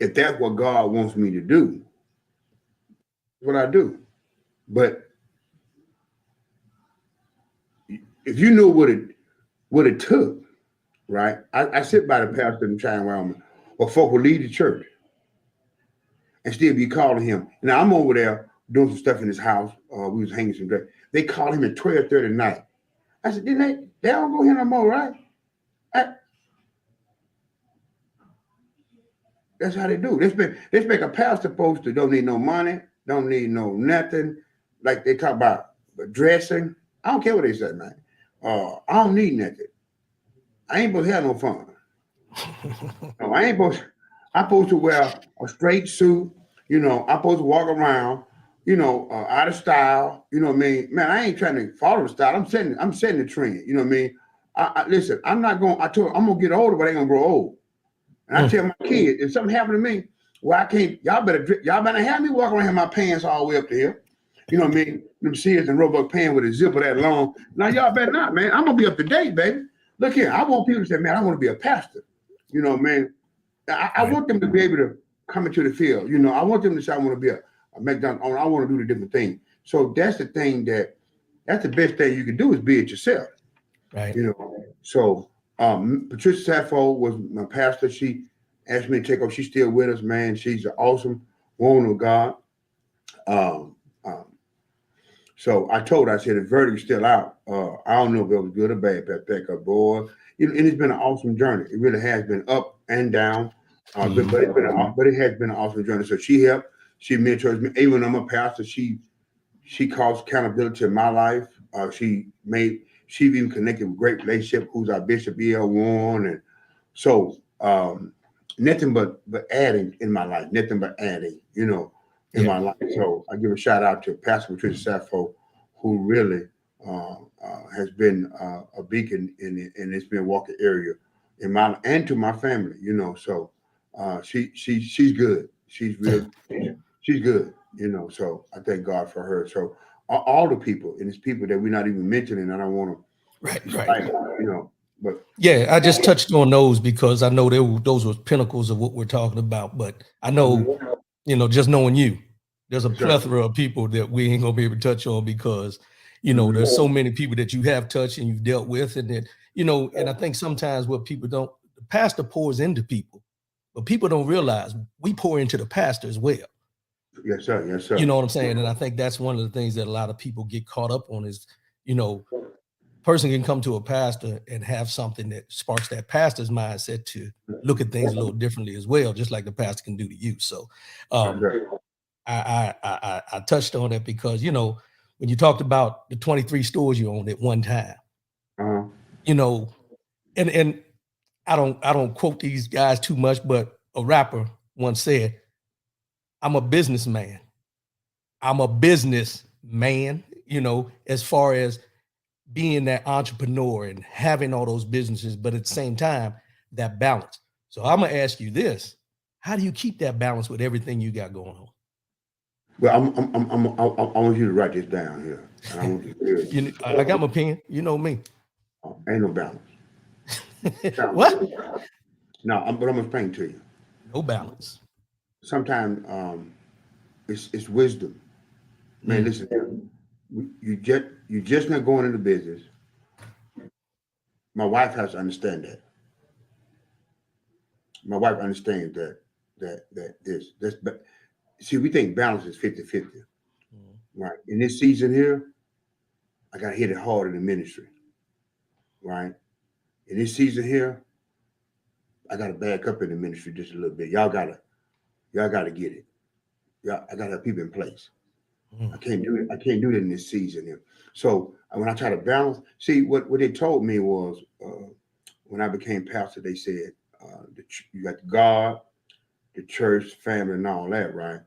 if that's what God wants me to do, that's what I do. But if you know what it took, right? I sit by the pastor in China, Wyoming, or folk will leave the church and still be calling him. Now I'm over there doing some stuff in his house. We was hanging some dress. They called him at 12:30 at night. I said, didn't they don't go here no more, right? That's how they do. Let's make a pastor supposed to don't need no money, don't need no nothing. Like they talk about dressing. I don't care what they say, man. I don't need nothing. I ain't supposed to have no fun. No, I ain't supposed. I'm supposed to wear a straight suit. I'm supposed to walk around. Out of style. You know what I mean? Man, I ain't trying to follow the style. I'm setting the trend. You know what I mean? Listen. I'm not going. I'm gonna get older, but I ain't gonna grow old. And I tell my kids, if something happened to me, well, I can't. Y'all better have me walk around with my pants all the way up to here. You know what I mean? Them Sears and Roebuck pants with a zipper that long. Now y'all better not, man. I'm gonna be up to date, baby. Look here. I want people to say, man, I want to be a pastor. You know, man. I want them to be able to come into the field. I want them to say, I want to be a McDonald's owner. I want to do the different things. So that's the thing that's the best thing you can do is be it yourself. Right. So Patricia Sappho was my pastor. She asked me to take over. She's still with us, man. She's an awesome woman of God. So I told her, I said, the verdict's still out. I don't know if it was good or bad, Becca, boy. And it's been an awesome journey. It really has been up and down, but it has been an awesome journey. So she helped. She mentors me. Even though I'm a pastor, she caused accountability in my life. She even connected with great relationship. Who's our Bishop E.L. Warren, and so nothing but adding in my life. Nothing but adding. In my life. So I give a shout out to Pastor Patricia Sappho, who really has been a beacon in this Milwaukee area and to my family, So she's good. She's real. She's good, So I thank God for her. So all the people, and it's people that we're not even mentioning. I don't want to, right. But yeah, I just touched on those because I know those were pinnacles of what we're talking about. But I know, just knowing you, there's a plethora of people that we ain't gonna be able to touch on because, there's so many people that you have touched and you've dealt with, and then, and I think sometimes what people don't, the pastor pours into people, but people don't realize we pour into the pastor as well. Yes, sir. Yes, sir. You know what I'm saying? And I think that's one of the things that a lot of people get caught up on is, person can come to a pastor and have something that sparks that pastor's mindset to look at things a little differently as well, just like the pastor can do to you. So I touched on it because, when you talked about the 23 stores you owned at one time, and I don't quote these guys too much, but a rapper once said, I'm a businessman. I'm a businessman, as far as being that entrepreneur and having all those businesses, but at the same time, that balance. So I'm gonna ask you this: how do you keep that balance with everything you got going on? Well, I want you to write this down here. And I want you to hear it. I got my pen. You know me. Ain't no balance. What? No, but I'm gonna explain to you. No balance. Sometimes it's wisdom. Man, listen, you just not going into business. My wife has to understand that. My wife understands that see, we think balance is 50-50. Right. In this season here, I gotta hit it hard in the ministry. Right. In this season here, I gotta back up in the ministry just a little bit. Y'all gotta get it. I gotta have people in place. I can't do it. I can't do it in this season here. So when I try to balance, see what they told me was when I became pastor, they said you got God, the church, family, and all that, right?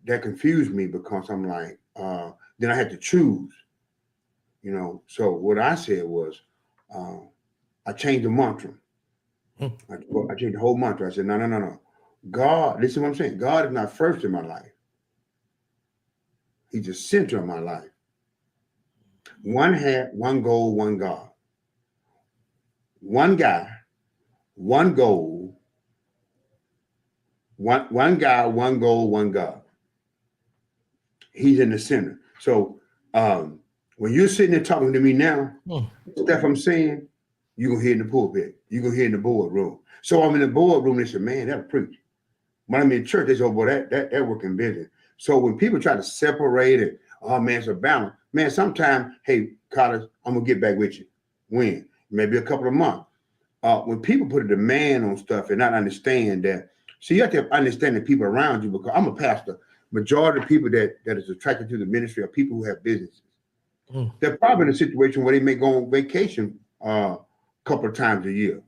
That confused me because I'm like, then I had to choose, So what I said was, I changed the mantra. I changed the whole mantra. I said, no. God, listen to what I'm saying. God is not first in my life. He's the center of my life. One hat, one goal, one God. One guy, one goal. One guy, one goal, one God. He's in the center. So when you're sitting there talking to me now, stuff I'm saying, you're going to hear in the pulpit. You're going to hear in the boardroom. So I'm in the boardroom, they say, man, that'll preach. When I'm in church, they say, oh, boy, that working business. So when people try to separate it, oh, man, it's a balance. Man, sometimes, hey, Carlos, I'm going to get back with you. When? Maybe a couple of months. When people put a demand on stuff and not understand that So you have to understand the people around you, because I'm a pastor. Majority of people that is attracted to the ministry are people who have businesses. They're probably in a situation where they may go on vacation a couple of times a year,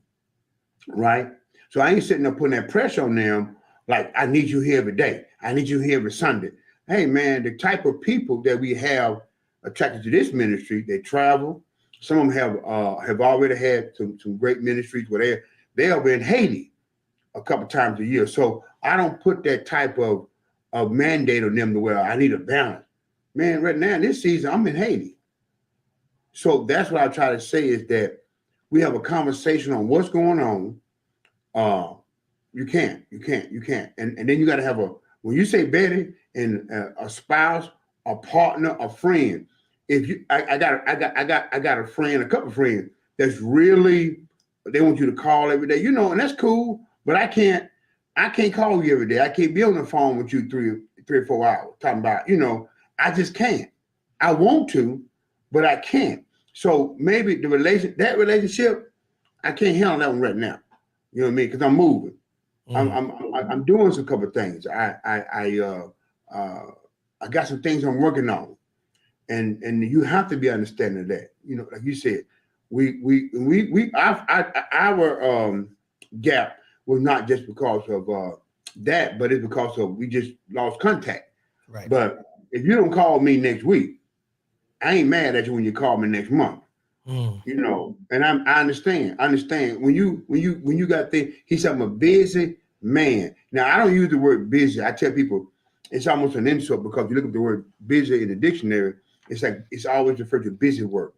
right? So I ain't sitting there putting that pressure on them like, I need you here every day. I need you here every Sunday. Hey, man, the type of people that we have attracted to this ministry, they travel. Some of them have already had some great ministries where they are in Haiti a couple times a year. So I don't put that type of mandate on them to where I need a balance. Man, right now, this season, I'm in Haiti. So that's what I try to say is that we have a conversation on what's going on. You can't. And then you got to have when you say Betty and a spouse, a partner, a friend. I got a friend, a couple of friends that's really, they want you to call every day, and that's cool, but I can't call you every day. I can't be on the phone with you three or 4 hours talking about, I just can't. I want to, but I can't. So maybe that relationship, I can't handle that one right now. You know what I mean? Because I'm moving. I'm doing some couple of things. I got some things I'm working on, and you have to be understanding of that. Like you said, our gap was not just because of that, but it's because of we just lost contact. Right. But if you don't call me next week, I ain't mad at you when you call me next month. And I understand. When you got things, he's I'm a busy man. Now I don't use the word busy. I tell people it's almost an insult, because you look at the word busy in the dictionary, it's like it's always referred to busy work.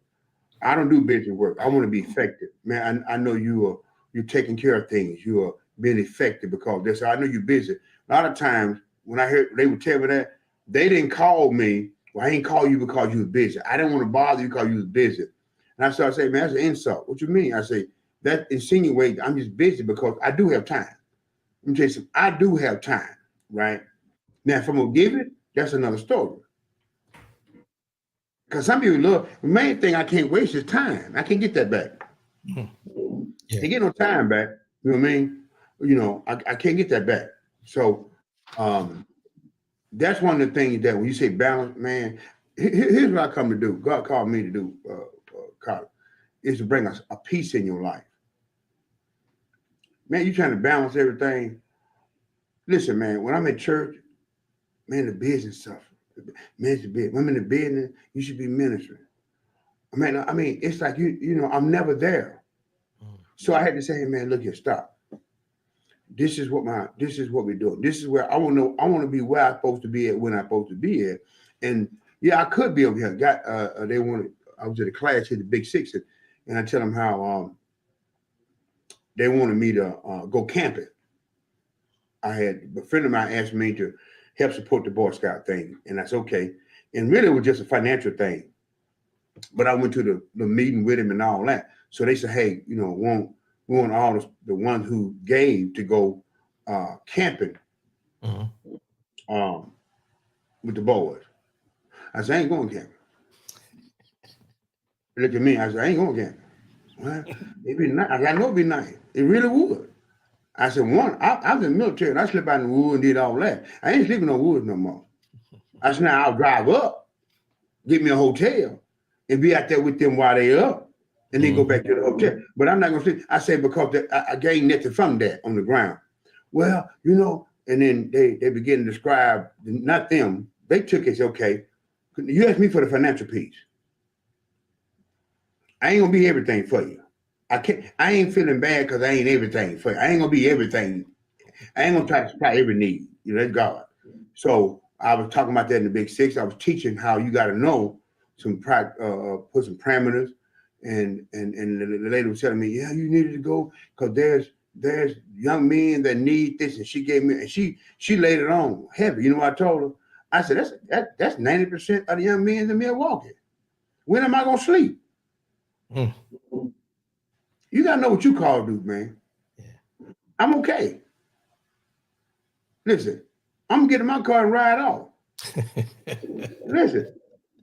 I don't do busy work. I want to be effective. Man, I know you're taking care of things. You are being effective because that's I know you're busy. A lot of times when I heard they would tell me that, they didn't call me. Well, I ain't call you because you was busy. I didn't want to bother you because you was busy. And I started saying, man, that's an insult. What you mean? I say, that insinuates I'm just busy because I do have time. Let me tell you something. I do have time, right? Now, if I'm going to give it, that's another story. Because some people love, the main thing I can't waste is time. I can't get that back. Yeah. Can't get no time back. You know what I mean? I can't get that back. So that's one of the things that when you say balance, man, here's what I come to do. God called me to do, Carter, is to bring us a peace in your life. Man, you trying to balance everything. Listen, man, when I'm at church, man, the business suffers. Man, it's the business. When I'm in the business, you should be ministering. I mean, it's like I'm never there. So I had to say, hey, man, look here, stop. This is what we're doing. This is where I want to be where I'm supposed to be at when I'm supposed to be at. And yeah, I could be over here. I was at a class here, the Big Six, and I tell them how they wanted me to go camping. I had a friend of mine asked me to help support the Boy Scout thing, and that's okay. And really, it was just a financial thing. But I went to the meeting with him and all that. So they said, hey, we want all the ones who gave to go camping with the boys. I said, I ain't going camping. Look at me. I said, I ain't going camping. Well, it'd be nice. I know it'd be nice. It really would. I said, I was in the military and I slept out in the woods and did all that. I ain't sleeping in the woods no more. I said, now I'll drive up, get me a hotel, and be out there with them while they up, and then go back to the hotel. But I'm not going to sleep. I said, because I gained nothing from that on the ground. Well, and then they begin to describe, not them, they took it, okay, you asked me for the financial piece. I ain't going to be everything for you. I ain't feeling bad because I ain't everything for you. I ain't going to be everything. I ain't going to try to supply every need. That's God. So I was talking about that in the Big Six. I was teaching how you got to know put some parameters. And the lady was telling me, yeah, you needed to go because there's young men that need this. And she gave me, and she laid it on heavy. You know what I told her? I said, that's 90% of the young men in Milwaukee. When am I going to sleep? You got to know what you call to do, man. Yeah. I'm okay. Listen, I'm going to get in my car and ride off. Listen,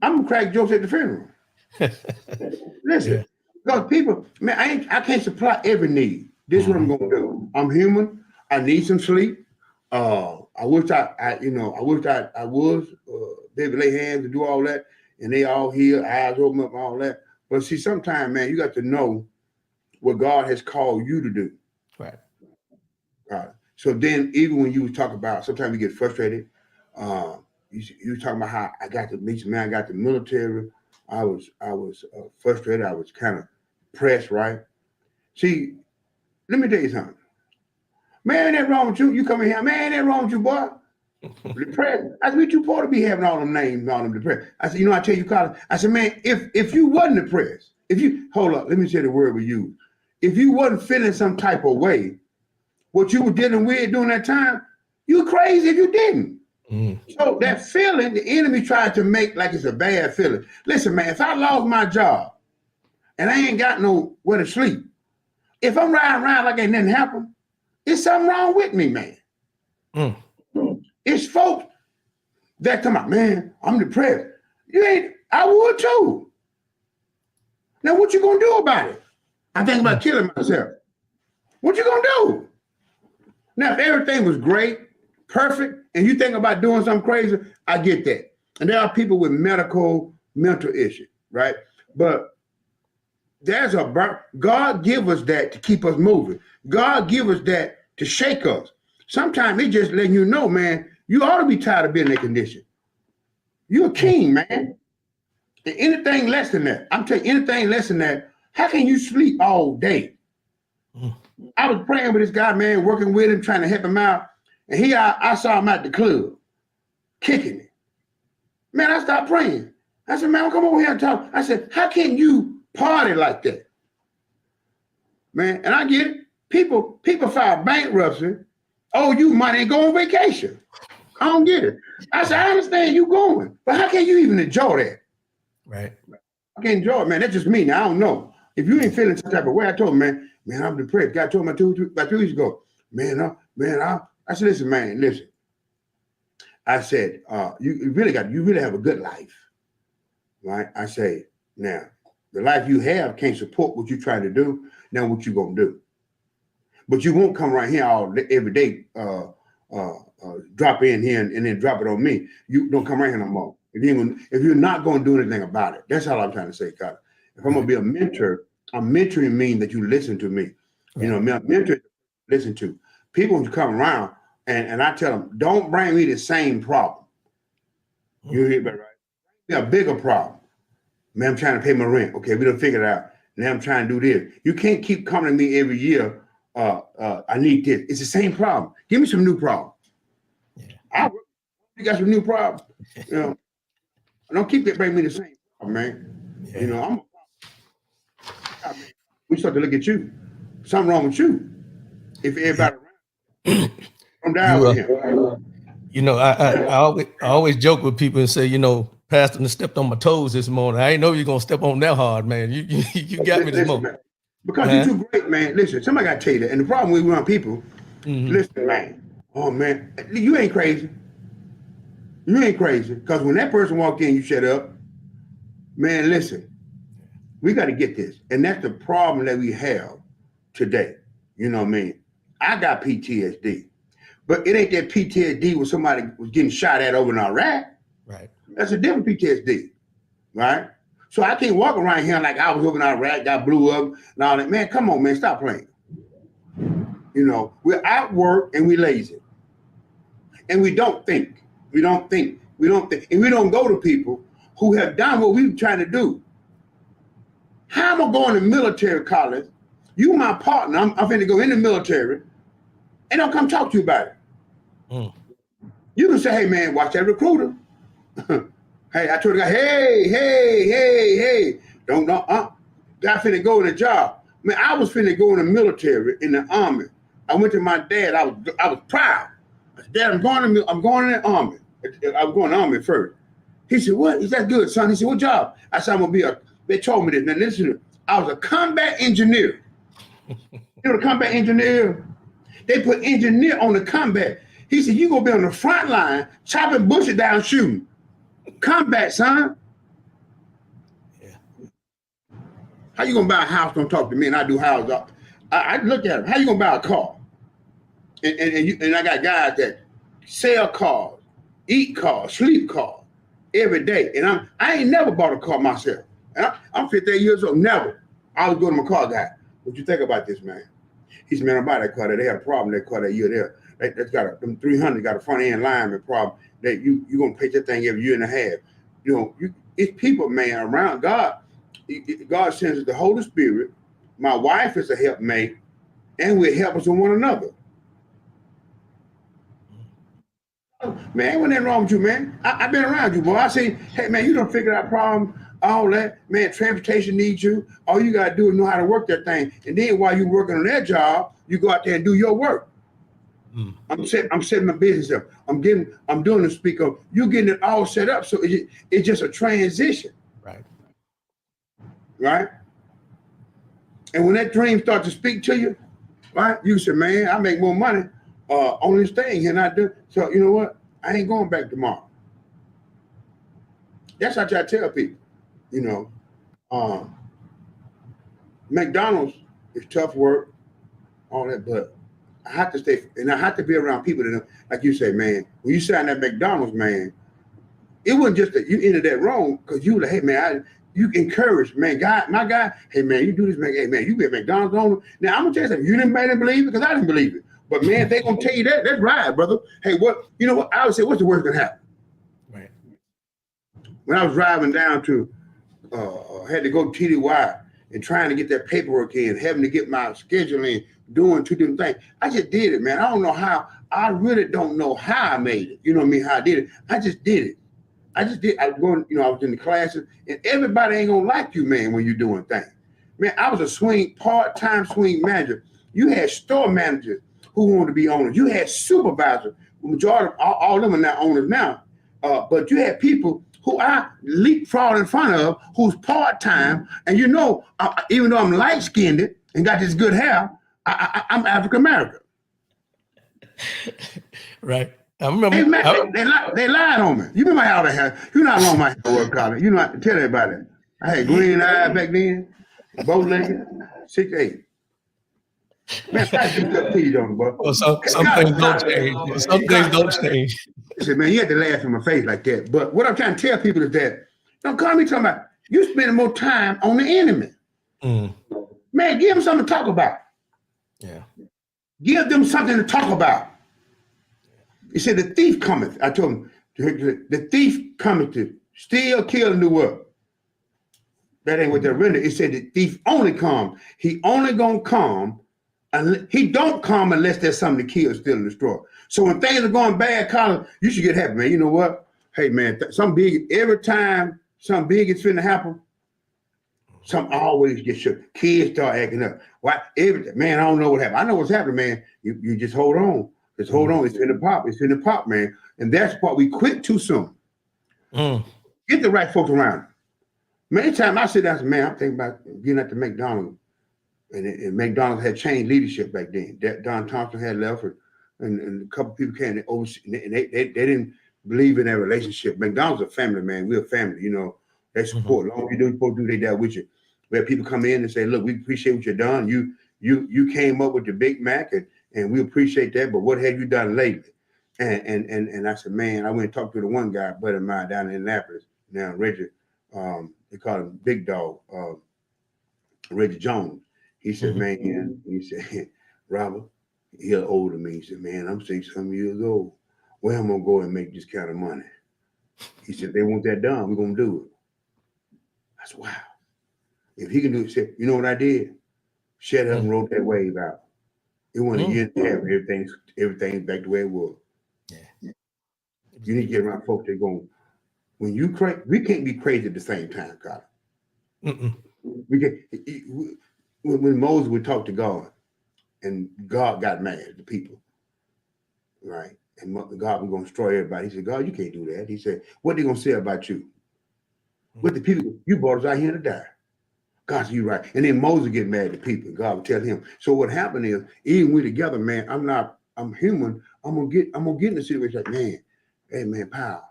I'm going to crack jokes at the funeral. Listen, because people, man, I can't supply every need. This is what I'm going to do. I'm human. I need some sleep. I wish I wish I was be able to lay hands and do all that, and they all heal, eyes open up, all that. But see, sometimes, man, you got to know what God has called you to do. Right. So then, even when you was talking about, sometimes you get frustrated. Uh, you was talking about how I got to meet man, I got the military. I was frustrated. I was kind of pressed, right? See, let me tell you something. Man, ain't that wrong with you? You come in here, man, ain't that wrong with you, boy? Depressed. I said, what you supposed to be having all them names, all them depressed? I said, I tell you, Colin, I said, man, if you wasn't depressed, if you hold up, let me say the word we use. If you wasn't feeling some type of way, what you were dealing with during that time, you crazy if you didn't. So that feeling, the enemy tried to make like it's a bad feeling. Listen, man, if I lost my job and I ain't got nowhere to sleep, if I'm riding around like ain't nothing happened, it's something wrong with me, man. It's folks that come out, man, I'm depressed. I would too. Now what you gonna do about it? I think about killing myself. What you gonna do? Now, if everything was great, perfect, and you think about doing something crazy, I get that. And there are people with mental issues, right? But there's God give us that to keep us moving. God give us that to shake us. Sometimes it just letting you know, man, you ought to be tired of being in that condition. You're a king, man. And anything less than that, I'm telling you, anything less than that, how can you sleep all day? I was praying with this guy, man, working with him, trying to help him out. And I saw him at the club, kicking it. Man, I stopped praying. I said, man, come over here and talk. I said, how can you party like that? Man, and I get it. People file bankruptcy, owe you money and go on vacation. I don't get it. I said, I understand you going, but how can you even enjoy that? Right. I can't enjoy it, man. That's just me. Now, I don't know. If you ain't feeling some type of way, I told him, man, I'm depressed. God told me about 2 weeks ago. I said, listen. I said, you really have a good life, right? I say, now, the life you have can't support what you're trying to do. Now, what you gonna do? But you won't come right here every day, drop in here and then drop it on me. You don't come right here no more. If you're not gonna do anything about it, that's all I'm trying to say, Carter. If I'm gonna be a mentor, mentoring means that you listen to me. Right. Mentor, listen to people who come around and I tell them, don't bring me the same problem. You hear me, right? A bigger problem. Man, I'm trying to pay my rent. Okay, we done figured it out. Now I'm trying to do this. You can't keep coming to me every year. I need this. It's the same problem. Give me some new problem. Yeah. You got some new problem. Don't keep bringing me the same problem, man. Yeah. We start to look at you. Something wrong with you. If everybody around, I'm down with him. I always joke with people and say, Pastor stepped on my toes this morning. I ain't know you're gonna step on that hard, man. You got me this morning. Man, because you're too great, man. Listen, somebody gotta tell you that. And the problem with around people, listen, man. Oh man, you ain't crazy. You ain't crazy. Because when that person walked in, you shut up. Man, listen. We got to get this. And that's the problem that we have today. You know what I mean? I got PTSD. But it ain't that PTSD where somebody was getting shot at over in Iraq. Right. That's a different PTSD. Right? So I can't walk around here like I was over in Iraq, got blew up and all that. Man, come on, man, stop playing. We're at work and we lazy. And we don't think. We don't think. And we don't go to people who have done what we're trying to do. How am I going to military college? You my partner. I'm finna go in the military and don't come talk to you about it. You can say, hey, man, watch that recruiter. Hey, I told the guy, hey. Don't know. Guy finna go in a job. Man, I was finna go in the military, in the army. I went to my dad. I was proud. I said, Dad, I'm going in the army. I was going to the army first. He said, what? He said, good, son. He said, what job? I said, I'm going to be they told me this. Now listen, I was a combat engineer. You know the combat engineer? They put engineer on the combat. He said, you going to be on the front line, chopping bushes down, shooting. Combat, son. Yeah. How you going to buy a house? Don't talk to me and I do houses. I look at him. How you going to buy a car? And I got guys that sell cars, eat cars, sleep cars every day. And I ain't never bought a car myself. And I'm 58 years old, never. I was going to my car guy. What you think about this, man? He said, man, I bought that car. They had a problem that car that year there. That's got them 300 got a front end lineman problem that you're going to pay that thing every year and a half. You know, it's people, man, around God. God sends the Holy Spirit. My wife is a helpmate, and we're helpers of one another. Man, ain't nothing wrong with you, man. I've been around you, boy. I say, hey, man, you don't figure out problem, all that. Man, transportation needs you. All you got to do is know how to work that thing. And then while you're working on that job, you go out there and do your work. Mm. I'm setting my business up. I'm doing the speaker. You're getting it all set up. So it's just a transition. Right. Right? And when that dream starts to speak to you, right, you say, man, I make more money on this thing and I do. So you know what? I ain't going back tomorrow. That's how I try to tell people. You know, McDonald's is tough work, all that, but I have to stay and I have to be around people that, like you say, man, when you sign that McDonald's, man, it wasn't just that you entered that wrong because you were like, hey man, you encourage, man, my guy, hey man, you do this, man, hey man, you be a McDonald's owner. Now I'm gonna tell you something, you didn't believe it because I didn't believe it. But man, they gonna tell you that, that's right, brother. Hey, you know what? I would say, what's the worst gonna happen? Right. When I was driving down to had to go to TDY and trying to get that paperwork in, having to get my schedule in, doing two different things. I just did it, man. I don't know how. I really don't know how I made it. You know what I mean? How I did it. I just did it. I was going, you know, I was in the classes, and everybody ain't gonna like you, man, when you're doing things. Man, I was a part-time swing manager. You had store managers who wanted to be owners. You had supervisors. The majority of all of them are now owners now. But you had people who I leapfrog in front of, who's part-time, and you know, even though I'm light-skinned and got this good hair, I'm African-American. Right. I remember. They lied on me. You remember how they had, you know how long my hair was, Colin. You know, tell everybody. I had green eyes back then, bow-legged, 6'8". Man, I just up to you, don't bro. Well, some things don't change. Some things don't change. I said, man, you had to laugh in my face like that. But what I'm trying to tell people is that, don't call me talking about you spending more time on the enemy. Mm. Man, give them something to talk about. Yeah. Give them something to talk about. He said, the thief cometh. I told him, the thief cometh to steal, kill, and do what? That ain't what they're rendering. It said the thief only come. He only gonna come. He don't come unless there's something to kill, steal, and destroy. So when things are going bad, Colin, you should get happy, man. You know what? Hey, man, every time something big is finna happen, something always gets shook. Kids start acting up. Why? Man, I don't know what happened. I know what's happening, man. You just hold on. Just hold on. It's finna pop. It's finna pop, man. And that's what we quit too soon. Get the right folks around. Many times I sit down and say, man, I'm thinking about getting at the McDonald's. And McDonald's had changed leadership back then. Don Thompson had left, and a couple people came and they didn't believe in that relationship. McDonald's a family, man. We're a family, you know. They support. Long as you do what you're supposed to do, they there with you. Where people come in and say, look, we appreciate what you've done. You came up with the Big Mac, and we appreciate that, but what have you done lately? And I said, man, I went and talked to the one guy, buddy of mine down in Annapolis, now Reggie, they call him Big Dog, Reggie Jones. He said, man, he said, Robert, he's older than me. He said, man, I'm 60-some years old. Where am I going to go and make this kind of money? He said, they want that done. We're going to do it. I said, wow. If he can do it, said, you know what I did? Shut up and wrote that wave out. It wasn't a year and a half. Everything's back the way it was. Yeah. You need to get around folks that going, when you crazy, we can't be crazy at the same time, Colin. We can't. When Moses would talk to God, and God got mad at the people, right? And God was going to destroy everybody. He said, God, you can't do that. He said, what are they going to say about you? What the people, you brought us out here to die. God said, you're right. And then Moses get mad at the people. God would tell him. So what happened is, even we together, man, I'm human. I'm gonna get in the situation like, man, hey man, Pyles.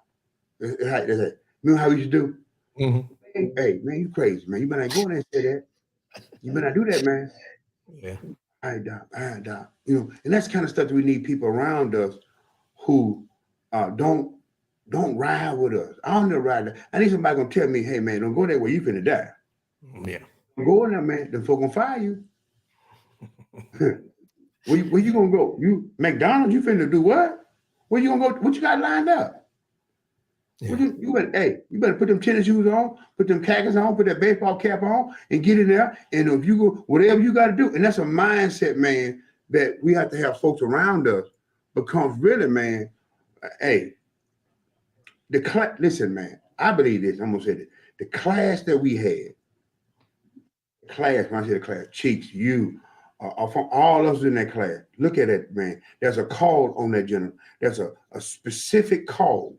Remember how we used to do? Hey, man, you crazy, man. You better not go in there and say that. You better not do that, man. Yeah. You know, and that's kind of stuff that we need people around us who don't ride with us. I don't know ride. I need somebody gonna tell me, hey man, don't go there where you finna die. Yeah. Don't go in there, man. The folk gonna fire you. Where you gonna go? You McDonald's? You finna do what? Where you gonna go? What you got lined up? Yeah. You better put them tennis shoes on, put them khakis on, put that baseball cap on, and get in there. And if you go, whatever you got to do, and that's a mindset, man, that we have to have folks around us. Because really, man, hey, the class. Listen, man, I believe this. I'm gonna say this. The class that we had, class. When I say the class, Cheeks, you, from all of us in that class. Look at it, man. There's a call on that general. There's a specific call.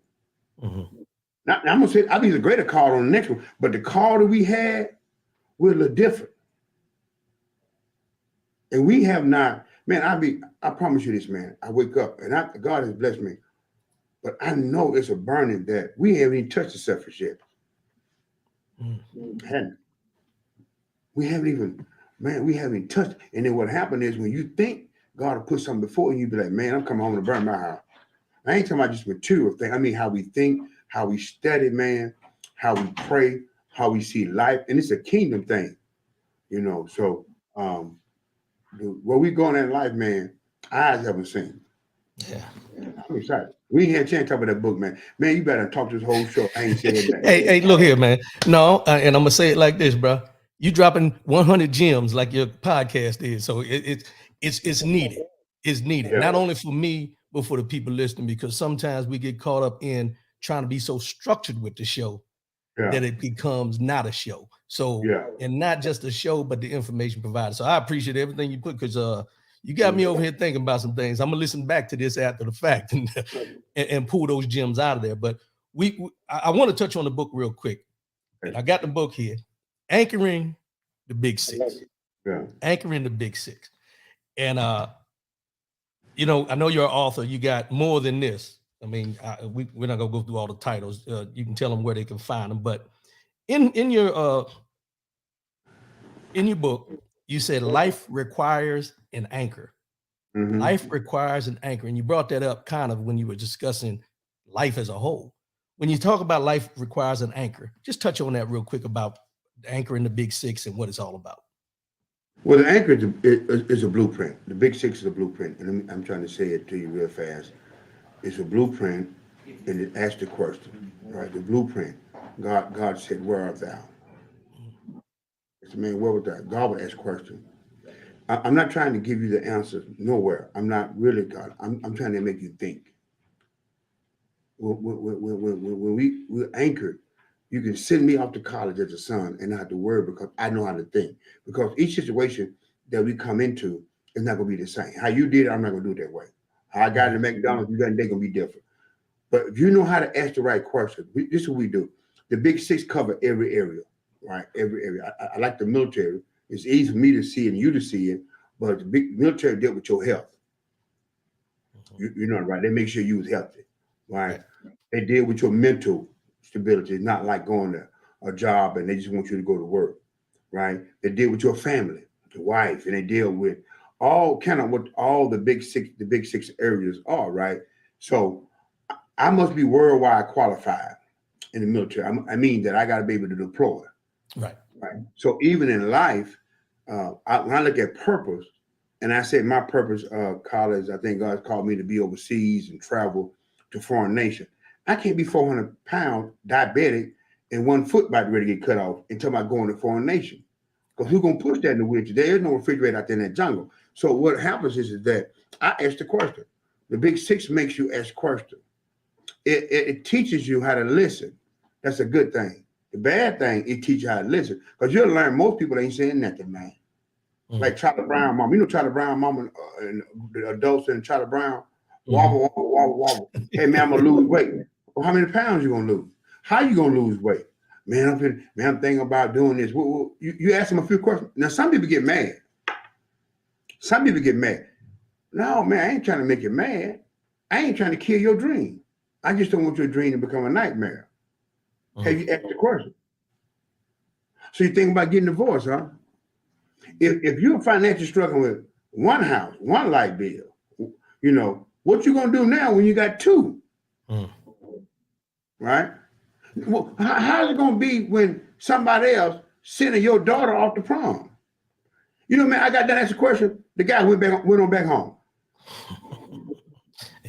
Mm-hmm. Now, I'm gonna say I think it's a greater call on the next one, but the call that we had was a little different. And we have not, man, I promise you this, man. I wake up and God has blessed me, but I know it's a burning that we haven't even touched the surface yet. Mm-hmm. We haven't even, man, we haven't touched. And then what happened is when you think God will put something before you, be like, man, I'm coming home to burn my house. I ain't talking about just material thing. I mean, how we think, how we study, man, how we pray, how we see life. And it's a kingdom thing, you know. So where we going in life, man, eyes haven't seen. Yeah. I'm excited. We ain't had a chance to talk about that book, man. Man, you better talk this whole show. I ain't saying that. Hey, look here, man. No, and I'm gonna say it like this, bro. You dropping 100 gems like your podcast is, so it's needed. It's needed Yeah, not only for me but for the people listening, because sometimes we get caught up in trying to be so structured with the show yeah, that it becomes not a show. So, yeah. and not just a show, but the information provided. So I appreciate everything you put, because you got me Mhm. over here thinking about some things. I'm gonna listen back to this after the fact and pull those gems out of there. But I want to touch on the book real quick. And I got the book here, Anchoring the Big Six. Yeah. Anchoring the Big Six. And you know, I know you're an author. You got more than this. I mean, we're not gonna go through all the titles. You can tell them where they can find them. But in your book, you said life requires an anchor. Mm-hmm. Life requires an anchor. And you brought that up kind of when you were discussing life as a whole. When you talk about life requires an anchor, just touch on that real quick about anchoring the Big Six and what it's all about. Well, the anchor is a blueprint. The big six is a blueprint. And I'm trying to say it to you real fast. It's a blueprint, and it asks the question, right? The blueprint. God said, "Where art thou?" It's man, where art thou? God would ask question. I'm not trying to give you the answer nowhere. I'm not really God. I'm trying to make you think. When we're anchored, you can send me off to college as a son and not have to worry because I know how to think. Because each situation that we come into is not going to be the same. How you did it, I'm not going to do it that way. How I got to McDonald's, they're going to be different. But if you know how to ask the right question, this is what we do. The big six cover every area, right? Every area. I like the military. It's easy for me to see it and you to see it, but the big military deal with your health. You know, right? They make sure you was healthy, right? Right. They deal with your mental stability. It's not like going to a job and they just want you to go to work, right? They deal with your family, your wife, and they deal with all kind of what all the big six areas are, right? So I must be worldwide qualified in the military. I mean that I got to be able to deploy, Right. right? So even in life, when I look at purpose, and I said my purpose, college, I think God called me to be overseas and travel to foreign nations. I can't be 400 pounds, diabetic, and 1 foot about ready to get cut off until I go in a foreign nation. Because who's gonna push that in the winter? There is no refrigerator out there in that jungle. So what happens is that I ask the question. The big six makes you ask questions. It teaches you how to listen. That's a good thing. The bad thing, it teaches you how to listen. Because you'll learn most people ain't saying nothing, man. Like Charlie Brown mom. You know Charlie Brown mom and the adults and Charlie Brown wobble, wobble, wobble, wobble. Hey man, I'm gonna lose weight. Well, how many pounds you gonna lose? How you gonna lose weight? Man, I'm thinking about doing this. Well, you ask them a few questions. Now some people get mad. Some people get mad. No, man, I ain't trying to make you mad. I ain't trying to kill your dream. I just don't want your dream to become a nightmare. Have you asked the question? So you think about getting divorced, huh? If you're financially struggling with one house, one light bill. You know, what you gonna do now when you got two? Mm. Right? Well, how's it gonna be when somebody else sending your daughter off to prom? You know, man, I got done asked a question. The guy went on back home.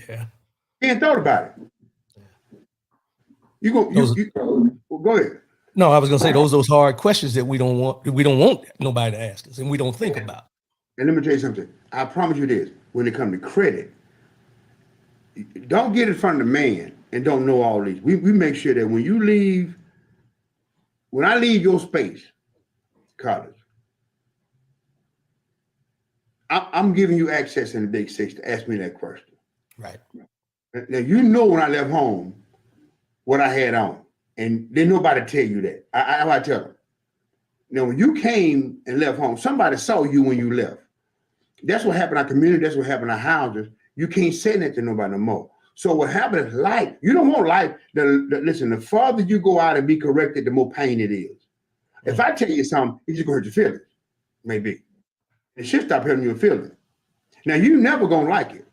Yeah. He ain't thought about it. Go ahead. No, I was gonna say those hard questions that we don't want nobody to ask us, and we don't think about. And let me tell you something. I promise you this: when it comes to credit, don't get in front of the man and don't know all these. We make sure that when I leave your space, college, I'm giving you access in the big six to ask me that question. Right. Now you know when I left home what I had on, and then nobody tell you that. I tell them. Now when you came and left home, somebody saw you when you left. That's what happened in our community. That's what happened in our houses. You can't say that to nobody no more. So what happened is life. You don't want life. Listen, the farther you go out and be corrected, the more pain it is. If I tell you something, it's just going to hurt your feelings. Maybe. It should stop hurting your feelings. Now, you never going to like it,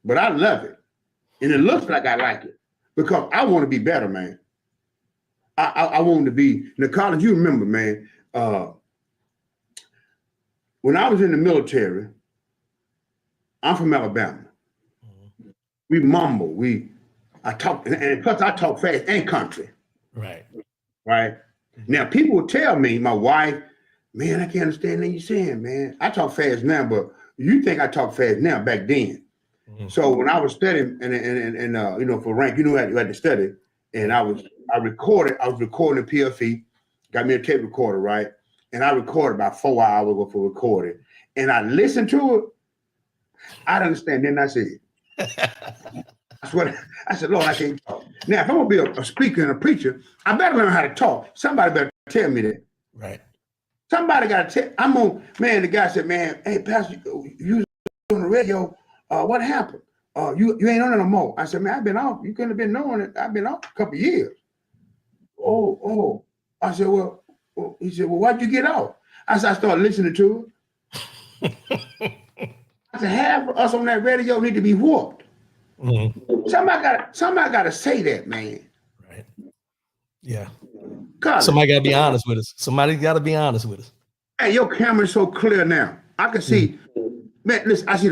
but I love it. And it looks like I like it because I want to be better, man. I want to be. Now, college, you remember, man, when I was in the military, I'm from Alabama. We mumble. I talk, and plus I talk fast and country. Right. Right. Now people will tell me, my wife, man, I can't understand what you're saying, man. I talk fast now, but you think I talk fast now back then. Mm-hmm. So when I was studying and you know, for rank, you had to study. And I was recording PFE, got me a tape recorder, right? And I recorded about 4 hours worth of recording. And I listened to it. I didn't understand. Then I said, that's what I said, Lord, I can't talk. Now, if I'm gonna be a speaker and a preacher, I better learn how to talk. Somebody better tell me that. Right. Somebody gotta tell. Man, the guy said, man, hey, Pastor, you on the radio, what happened? You ain't on it no more. I said, man, I've been off. You couldn't have been knowing it. I've been off a couple of years. Oh. I said, well, he said, well, why'd you get off? I said, I started listening to it. I said, half of us on that radio need to be whooped. Mm-hmm. Somebody gotta say that, man. Right. Yeah. Somebody gotta be honest with us. Somebody gotta be honest with us. Hey, your camera's so clear now. I can see, man, listen, I see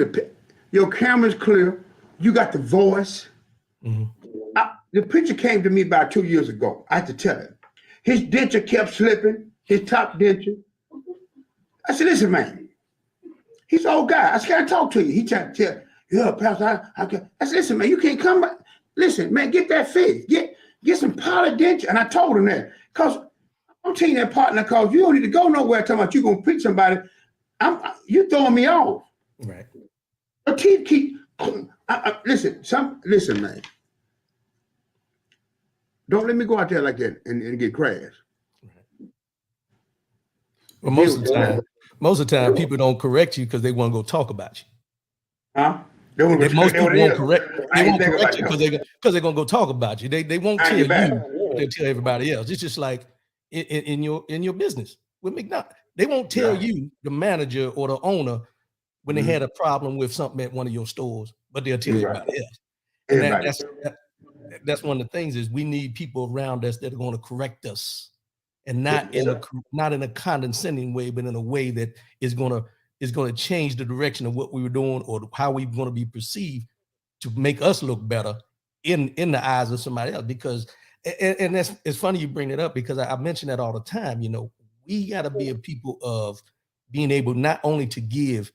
your camera's clear. You got the voice. Mm-hmm. The preacher came to me about 2 years ago. I had to tell him. His denture kept slipping, his top denture. I said, listen, man. He's an old guy. I said, can I talk to you? He tried to tell, yeah, Pastor, I said, listen, man, you can't come back. Listen, man, get that fixed. Get some powder denture. And I told him that. Because I'm telling you that partner, because you don't need to go nowhere talking about you going to preach somebody. You throwing me off. Right. But keep listen, man. Don't let me go out there like that and get crashed. Well, most of the time, people don't correct you because they want to go talk about you. Huh? Most people won't correct you because they're gonna go talk about you. They won't tell you. They'll tell everybody else. It's just like in your business with McDonald's. They won't tell you, the manager or the owner, when they had a problem with something at one of your stores, but they'll tell everybody else. And that's one of the things is we need people around us that are going to correct us, and not in a condescending way, but in a way that is going to change the direction of what we were doing or how we're going to be perceived to make us look better in the eyes of somebody else. Because and it's funny you bring it up, because I mention that all the time. You know, we got to be a people of being able not only to give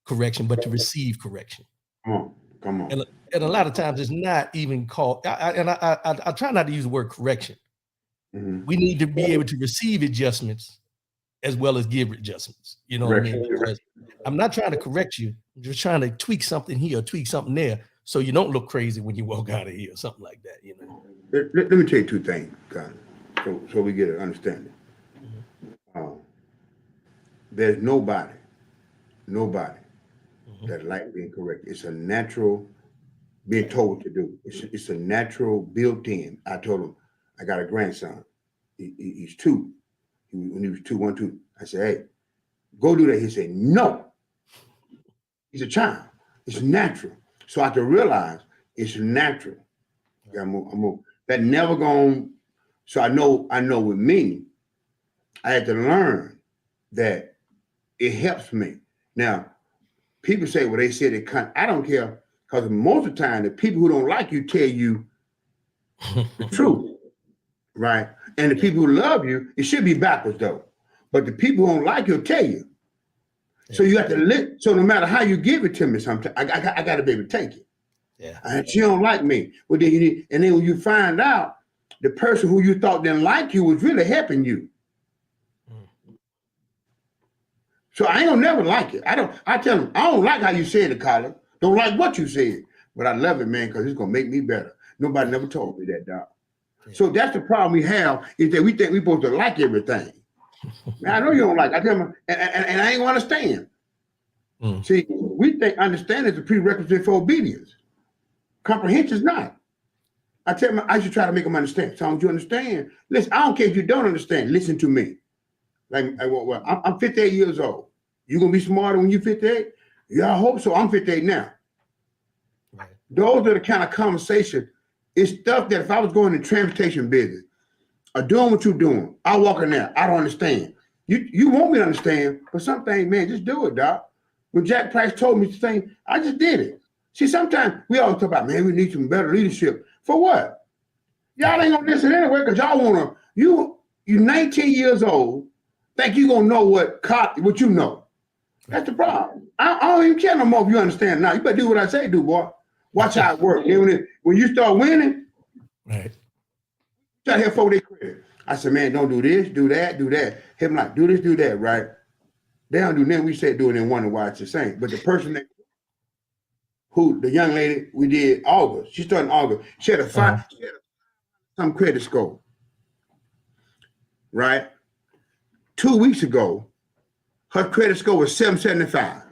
correction but to receive correction. Come on. And a lot of times it's not even called. I try not to use the word correction. Mm-hmm. We need to be able to receive adjustments as well as give adjustments. You know what I mean? Because I'm not trying to correct you. I'm just trying to tweak something here, tweak something there, so you don't look crazy when you walk out of here, or something like that. You know. Let me tell you two things, God, so we get an understanding. Mm-hmm. There's nobody that like being corrected. It's a natural being told what to do. It's a natural built-in. I told him I got a grandson. He's 2. When he was 2, I said, hey, go do that. He said, no. He's a child. It's natural. So I have to realize it's natural. Yeah, that never gone. So I know with me, I had to learn that it helps me. Now, people say, well, they said it can't. I don't care because most of the time, the people who don't like you tell you the truth, right? And the Yeah. people who love you, it should be backwards though. But the people who don't like you will tell you. So Yeah. you have to live. So no matter how you give it to me, sometimes I got to be able to take it. Yeah. And she don't like me. Well, then you need, and then when you find out the person who you thought didn't like you was really helping you. So I ain't gonna never like it. I tell them, I don't like how you said it, Colin. Don't like what you said. But I love it, man, because it's gonna make me better. Nobody never told me that, Doc. Yeah. So that's the problem we have, is that we think we're supposed to like everything. Man, I know you don't like it. I tell them, and I ain't gonna understand. See, we think understanding is a prerequisite for obedience. Comprehension is not. I tell them I should try to make them understand. So you understand? Listen, I don't care if you don't understand. Listen to me. Like, well, I'm 58 years old. You gonna be smarter when you 58? Yeah, I hope so. I'm 58 now. Right. Those are the kind of conversation. It's stuff that if I was going in transportation business or doing what you're doing, I walk in there. I don't understand. You want me to understand, but some things, man, just do it, Doc. When Jack Price told me the thing, I just did it. See, sometimes we always talk about, man, we need some better leadership. For what? Y'all ain't gonna listen anyway, because y'all wanna, you 19 years old, think you gonna know what you know. That's the problem. I don't even care no more if you understand now. You better do what I say do, boy. Watch how it works. When you start winning, right? Try to help folk their credit. I said, man, don't do this, do that, do that. Him like, do this, do that, right? They don't do nothing. We said do it and wonder why it's the same. But the person the young lady, we did August. She started in August. She had some credit score, right? 2 weeks ago, her credit score was 775.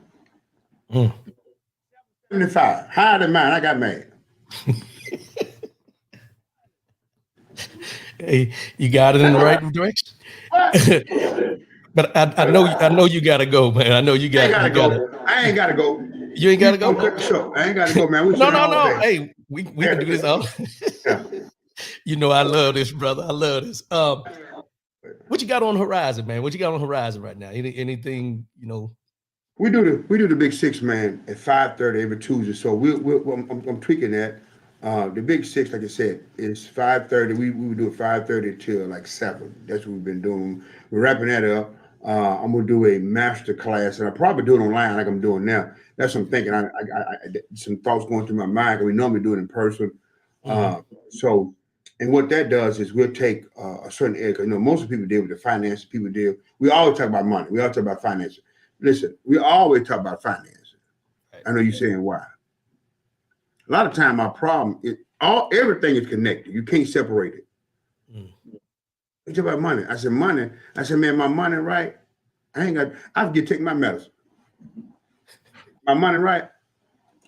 75, higher than mine. I got mad. Hey, you got it in the right direction. But I know you gotta go, man. I know you got. I ain't gotta go. You ain't gotta go. I ain't gotta go, man. No. Hey, we can do this all. Yeah. You know, I love this, brother. I love this. What you got on the horizon, man? What you got on the horizon right now? Anything, you know? We do the Big Six, man, at 5:30 every Tuesday. So I'm tweaking that. The Big Six, like I said, is 5:30. We would do it 5:30 till like 7. That's what we've been doing. We're wrapping that up. I'm gonna do a master class, and I'll probably do it online like I'm doing now. That's what I'm thinking. I some thoughts going through my mind. We normally do it in person. So, and what that does is we'll take a certain area. Because most of the people deal with the finance. People deal. We always talk about money. We always talk about finance. Listen, we always talk about finance. Right. I know you're saying why. A lot of time, our problem is everything is connected. You can't separate it. It's about money. I said, money. I said, man, my money right. I forget to take my medicine. My money right.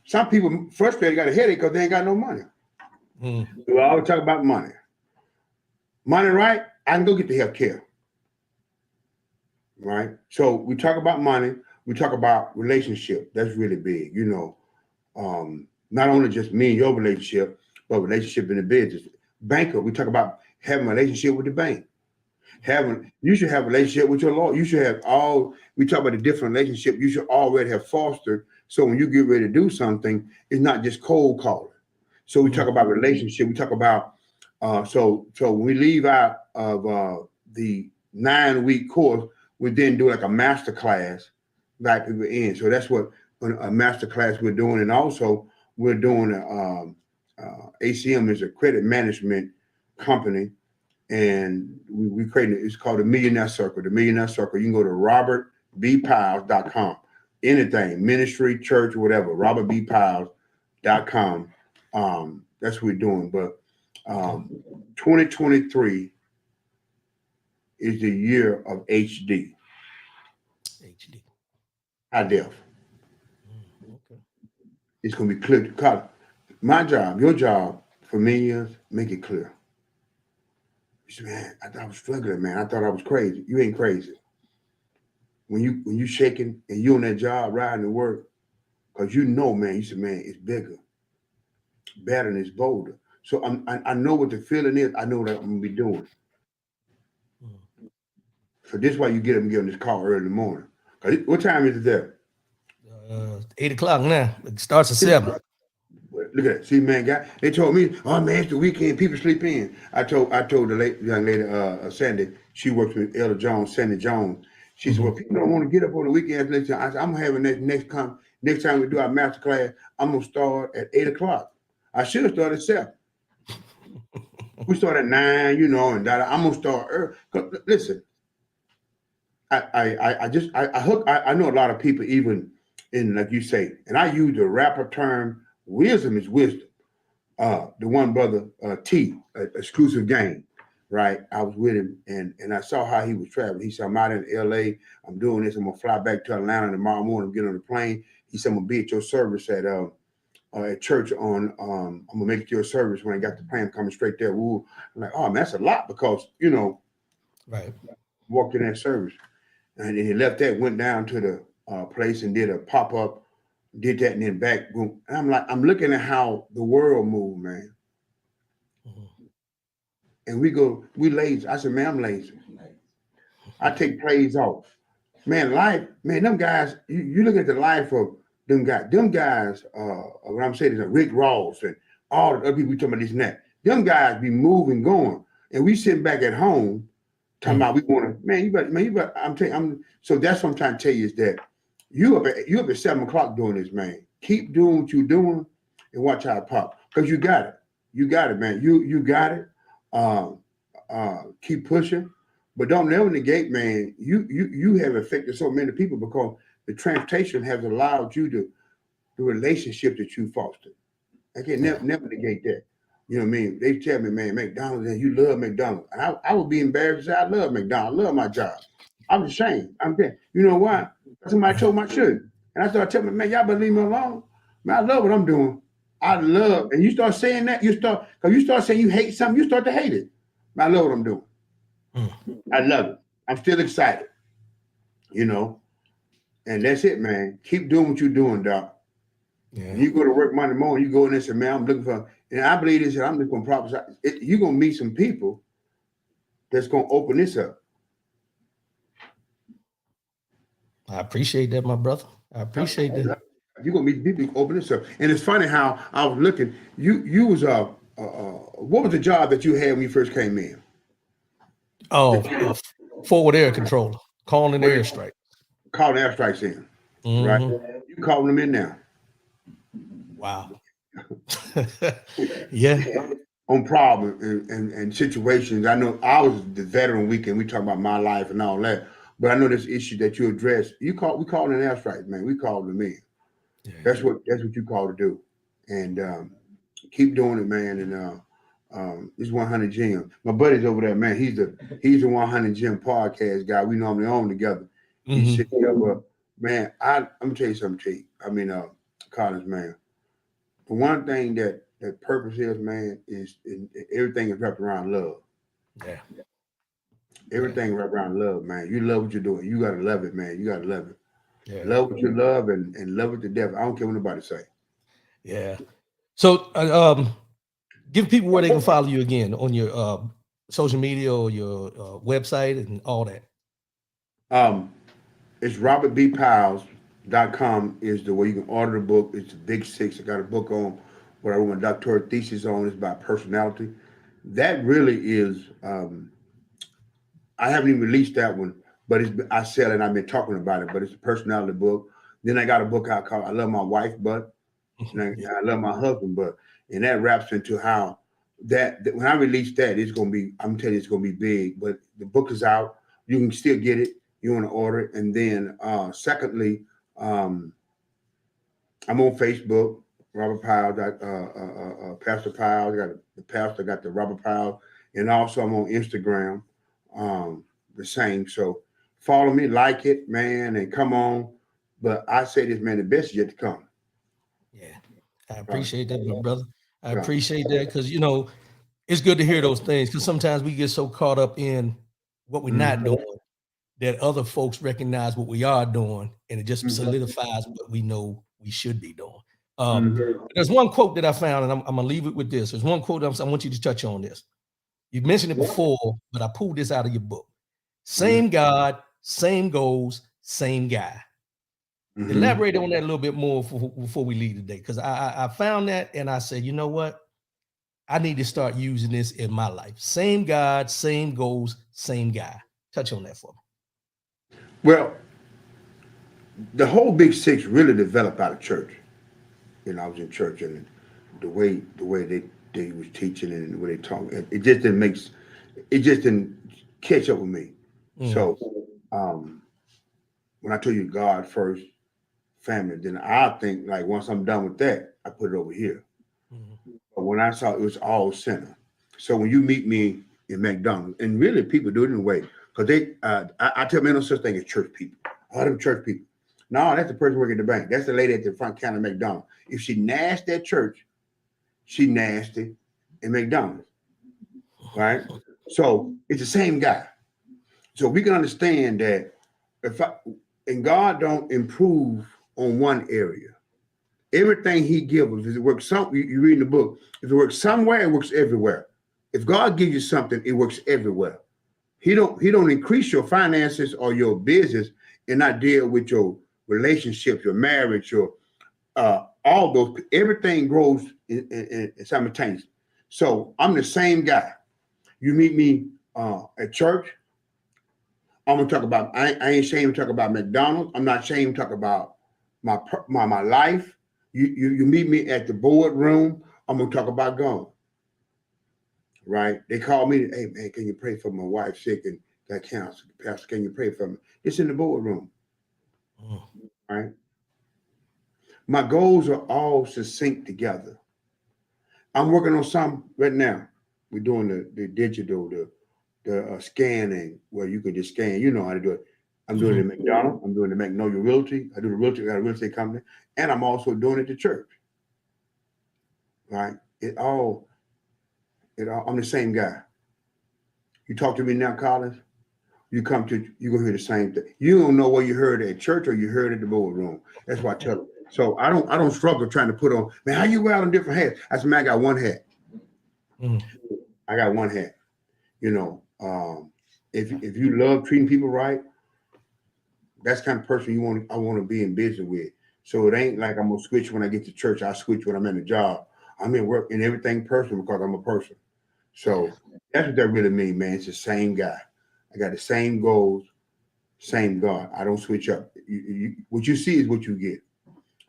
Some people frustrated, got a headache because they ain't got no money. We always talk about money. Money right, I can go get the health care. Right? So we talk about money. We talk about relationship. That's really big. Not only just me and your relationship, but relationship in the business. Banker, we talk about having a relationship with the bank. You should have a relationship with your lawyer. You should have we talk about the different relationship you should already have fostered. So when you get ready to do something, it's not just cold calling. So we talk about relationship. We talk about, so when we leave out of the 9-week course, we then do like a master class back at the end. So that's what a master class we're doing. And also we're doing ACM is a credit management company. And we created it's called the Millionaire Circle. The Millionaire Circle. You can go to robertbpyles.com. Anything, ministry, church, whatever. robertbpyles.com. That's what we're doing. But 2023 is the year of HD. High def. Okay. It's gonna be clear. My job, your job for me is make it clear. Man, I thought I was struggling, man. I thought I was crazy. You ain't crazy. When you shaking and you on that job riding to work, because you know, man, you said, man, it's bigger, better, and it's bolder. So I know what the feeling is. I know what I'm gonna be doing. Mm. So this is why you get up and get on this call early in the morning. What time is it there? 8 o'clock now. It starts at 7. Look at that. See, man, guy. They told me, oh man, it's the weekend. People sleep in. I told the young lady, Sandy. She works with Elder Jones, Sandy Jones. She said, well, Mm-hmm. people don't want to get up on the weekends next time. I said, I'm having that next time we do our master class. I'm gonna start at 8 o'clock. I should have started at 7. We start at 9, and that. I'm gonna start early. Listen, I know a lot of people even in, like you say, and I use the rapper term. Wisdom is wisdom. The one brother, T, exclusive game, right? I was with him and I saw how he was traveling. He said, I'm out in LA, I'm doing this, I'm gonna fly back to Atlanta tomorrow morning, get on the plane. He said, I'm gonna be at your service at church on I'm gonna make it to your service when I got the plane coming straight there. Woo. I'm like, oh man, that's a lot because Right. walked in that service. And then he left that, went down to the place and did a pop-up, did that and then back boom. And I'm looking at how the world moved, man. Mm-hmm. And we lazy. I said, man, I'm lazy. I take plays off. Man, life, man, them guys, you look at the life of them guys. Them guys, what I'm saying is Rick Ross and all the other people we talking about this and that. Them guys be moving, going. And we sitting back at home talking about we want to, man, you better, so that's what I'm trying to tell you is that you up at 7 o'clock doing this, man. Keep doing what you're doing and watch how it pop. Because you got it. You got it, man. You got it. Keep pushing. But don't never negate, man. You have affected so many people because the transportation has allowed you to the relationship that you fostered. I can't Yeah. never negate that. You know what I mean? They tell me, man, McDonald's, and you love McDonald's. And I would be embarrassed to say I love McDonald's. I love my job. I'm ashamed. I'm dead. You know why? Somebody told me I should. And I started telling me, man, y'all better leave me alone. Man, I love what I'm doing. I love, and you start saying that, because you start saying you hate something, you start to hate it. Man, I love what I'm doing. Mm. I love it. I'm still excited, you know. And that's it, man. Keep doing what you're doing, Doc. Yeah. When you go to work Monday morning, you go in there and say, man, I'm looking for, and I believe this, I'm looking for prophesy. You're going to meet some people that's going to open this up. I appreciate that, my brother. I appreciate that. You're going to meet people who open this up. And it's funny how I was looking, you was, what was the job that you had when you first came in? Oh, forward air controller, calling an airstrike. Calling airstrikes in, right? Mm-hmm. You calling them in now. Wow. Yeah. On problems and situations. I know I was the veteran weekend. We talk about my life and all that, but I know this issue that you address. We call it an airstrike, man. We call them in. Yeah. That's what you call to do, and keep doing it, man. And this 100 Gym. My buddy's over there, man. He's the 100 Gym podcast guy. We normally own together. He said, man, I'm gonna tell you something, T. I mean, Collins, man. The one thing that purpose is, man, is everything is wrapped around love. Yeah. Everything wrapped around love, man. You love what you're doing. You gotta love it, man. You gotta love it. Yeah. Love what you love and love it to death. I don't care what nobody say. Yeah. So, give people where they can follow you again on your social media or your website and all that. It's robertbpyles.com is the way you can order the book. It's the Big Six. I got a book on what I wrote my doctoral thesis on. It's about personality. That really is. I haven't even released that one, but I sell it. I've been talking about it, but it's a personality book. Then I got a book out called "I Love My Wife, But," and I love my husband, but, and that wraps into how that when I release that, it's gonna be. I'm telling you, it's gonna be big. But the book is out. You can still get it. You want to order it, and then secondly, I'm on Facebook. Robert Pyles, Pastor Pyles. Got the pastor, got the Robert Pyles, and also I'm on Instagram. The same. So follow me, like it, man, and come on. But I say this, man, the best is yet to come. Yeah. I appreciate that, my brother. I Yeah. appreciate that because it's good to hear those things because sometimes we get so caught up in what we're not doing that other folks recognize what we are doing and it just solidifies what we know we should be doing. Mhm. There's one quote that I found, and I'm going to leave it with this. There's one quote I want you to touch on this. You mentioned it before, but I pulled this out of your book. Same God, same goals, same guy. Elaborate on that a little bit more before we leave today, because I found that and I said, you know what? I need to start using this in my life. Same God, same goals, same guy. Touch on that for me. Well, the whole Big Six really developed out of church. I was in church, and the way they was teaching and the way they talk, it just didn't catch up with me. So when I tell you God first, family, then I think like once I'm done with that, I put it over here. But when I saw it was all center. So when you meet me in McDonald's, and really people do it in a way, because I tell men no such thing as church people. I love them church people. No, that's the person working at the bank. That's the lady at the front counter of McDonald's. If she nasty at church, she nasty in McDonald's, right? So it's the same guy. So we can understand that and God don't improve on one area. Everything He gives us, if it works you read in the book, if it works somewhere, it works everywhere. If God gives you something, it works everywhere. He don't increase your finances or your business and not deal with your relationships, your marriage, your all those. Everything grows in simultaneously. So I'm the same guy. You meet me at church, I'm gonna talk about. I ain't ashamed to talk about McDonald's. I'm not ashamed to talk about my life. You meet me at the boardroom, I'm gonna talk about God. Right? They call me, hey man, can you pray for my wife sick and got cancer? Pastor, can you pray for me? It's in the boardroom. Right? My goals are all succinct together. I'm working on some right now. We're doing the digital, the scanning where you can just scan. You know how to do it. I'm doing it at McDonald's. I'm doing the Magnolia Realty. I do the realty. I got a real estate company, and I'm also doing it to church. Right? I'm the same guy. You talk to me now, Collins. You're gonna hear the same thing. You don't know where you heard it at church or you heard it at the boardroom. That's why I tell them. So I don't struggle trying to put on. Man, how you wear on different hats? I said, man, I got one hat. I got one hat. If you love treating people right, that's the kind of person I want to be in business with. So it ain't like I'm gonna switch when I get to church. I switch when I'm in the job. I'm in work and everything personal because I'm a person. So that's what that really means, man. It's the same guy. I got the same goals, same God. I don't switch up. What you see is what you get.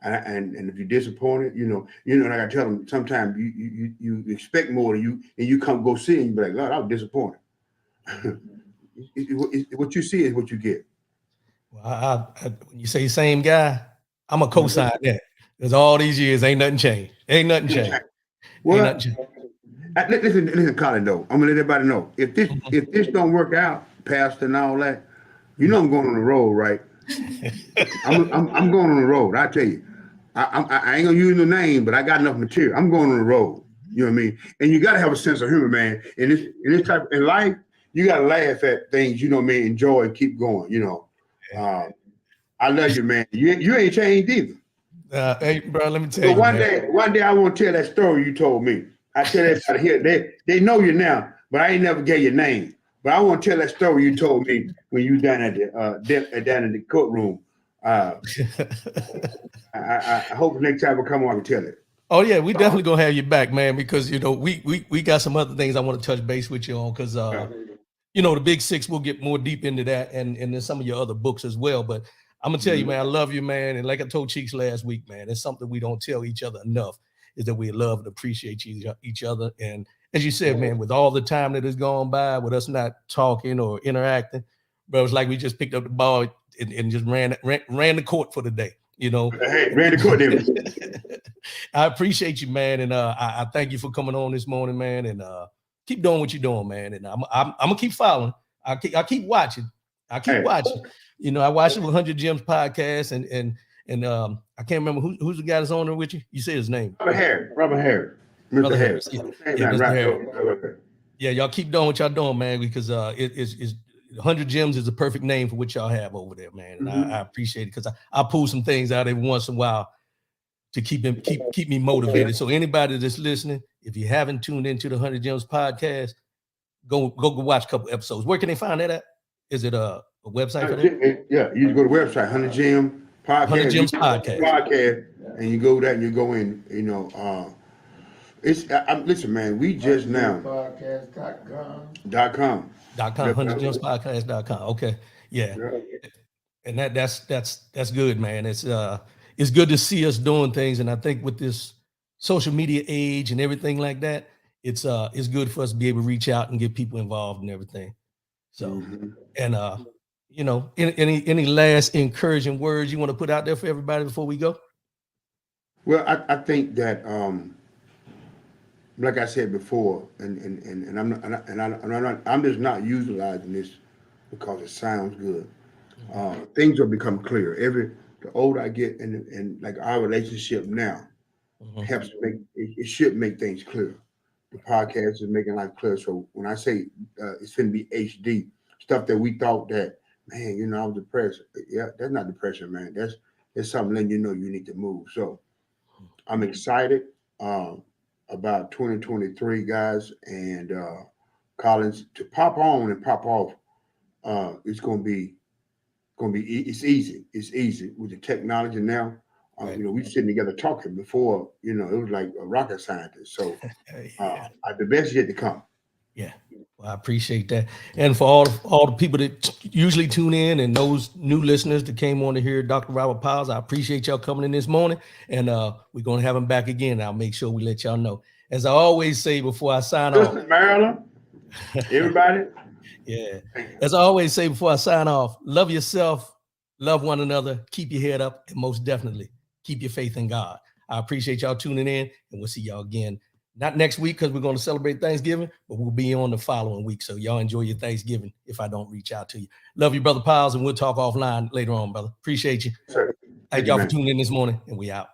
And if you're disappointed, and I gotta tell them sometimes you expect more than you come go see and you be like, Lord, I was disappointed. What you see is what you get. Well, when you say same guy, I'm a co-sign that. Because all these years ain't nothing changed. Ain't nothing changed. Well, ain't nothing changed. Listen, Colin. Though I'm gonna let everybody know if this don't work out, Pastor and all that, I'm going on the road, right? I'm going on the road. I tell you, I ain't gonna use no name, but I got enough material. I'm going on the road. You know what I mean? And you gotta have a sense of humor, man. In this type in life, you gotta laugh at things. You know what I mean? Enjoy and keep going. I love you, man. You ain't changed either. Hey, bro, let me tell So you, man. one day I want to tell that story you told me. I tell everybody here, they know you now, but I ain't never gave your name. But I want to tell that story you told me when you down at down in the courtroom. I hope next time we come on, I can tell it. Oh yeah, we definitely gonna have you back, man, because we got some other things I want to touch base with you on, because the Big Six, we'll get more deep into that and then some of your other books as well. But I'm gonna tell you, man, I love you, man. And like I told Cheeks last week, man, it's something we don't tell each other enough, is that we love and appreciate each other. And as you said, man, with all the time that has gone by with us not talking or interacting, but it was like we just picked up the ball and just ran the court for the day. Hey, ran the court. I appreciate you, man, and I thank you for coming on this morning, man, and keep doing what you're doing, man. And I'm gonna keep following. I keep watching. Watching. I watched the 100 Gems podcast, and I can't remember who's the guy that's on there with you. You said his name. Robert Harris. Mr. Harris. Yeah, Mr. Harris. Yeah, y'all keep doing what y'all doing, man, because it's 100 Gems is the perfect name for what y'all have over there, man. And I appreciate it, because I pull some things out every once in a while to keep me motivated. So anybody that's listening, if you haven't tuned into the 100 Gems podcast, go watch a couple episodes. Where can they find that at? Is it a website for that? Yeah, you go to the website, 100 Gem 100 Podcast. Gems podcast. Podcast, and you go there and you go in, listen, man, we just now Podcast.com. .com. 100gemspodcast.com. Okay. Yeah. Yeah. And that's good, man. It's good to see us doing things. And I think with this social media age and everything like that, it's good for us to be able to reach out and get people involved and everything. So, and any last encouraging words you want to put out there for everybody before we go? Well, I think that like I said before, and I'm just not utilizing this because it sounds good. Things will become clear. The older I get, and like our relationship now helps make it should make things clear. The podcast is making life clear. So when I say it's going to be HD stuff that we thought that, man, I was depressed. Yeah, that's not depression, man. That's something letting you know you need to move. So I'm excited about 2023, guys, and Collins, to pop on and pop off. It's easy. It's easy with the technology now. Right. We sitting together talking before. It was like a rocket scientist. So the best yet to come. Yeah, well, I appreciate that. And for all the people that usually tune in and those new listeners that came on to hear Dr. Robert Pyles, I appreciate y'all coming in this morning. And we're going to have him back again. I'll make sure we let y'all know. As I always say before I sign off. Maryland, everybody. Yeah. As I always say before I sign off, love yourself, love one another, keep your head up, and most definitely keep your faith in God. I appreciate y'all tuning in, and we'll see y'all again. Not next week because we're going to celebrate Thanksgiving, but we'll be on the following week. So y'all enjoy your Thanksgiving if I don't reach out to you. Love you, Brother Pyles, and we'll talk offline later on, brother. Appreciate you. Sure. Thank y'all for tuning in this morning, and we out.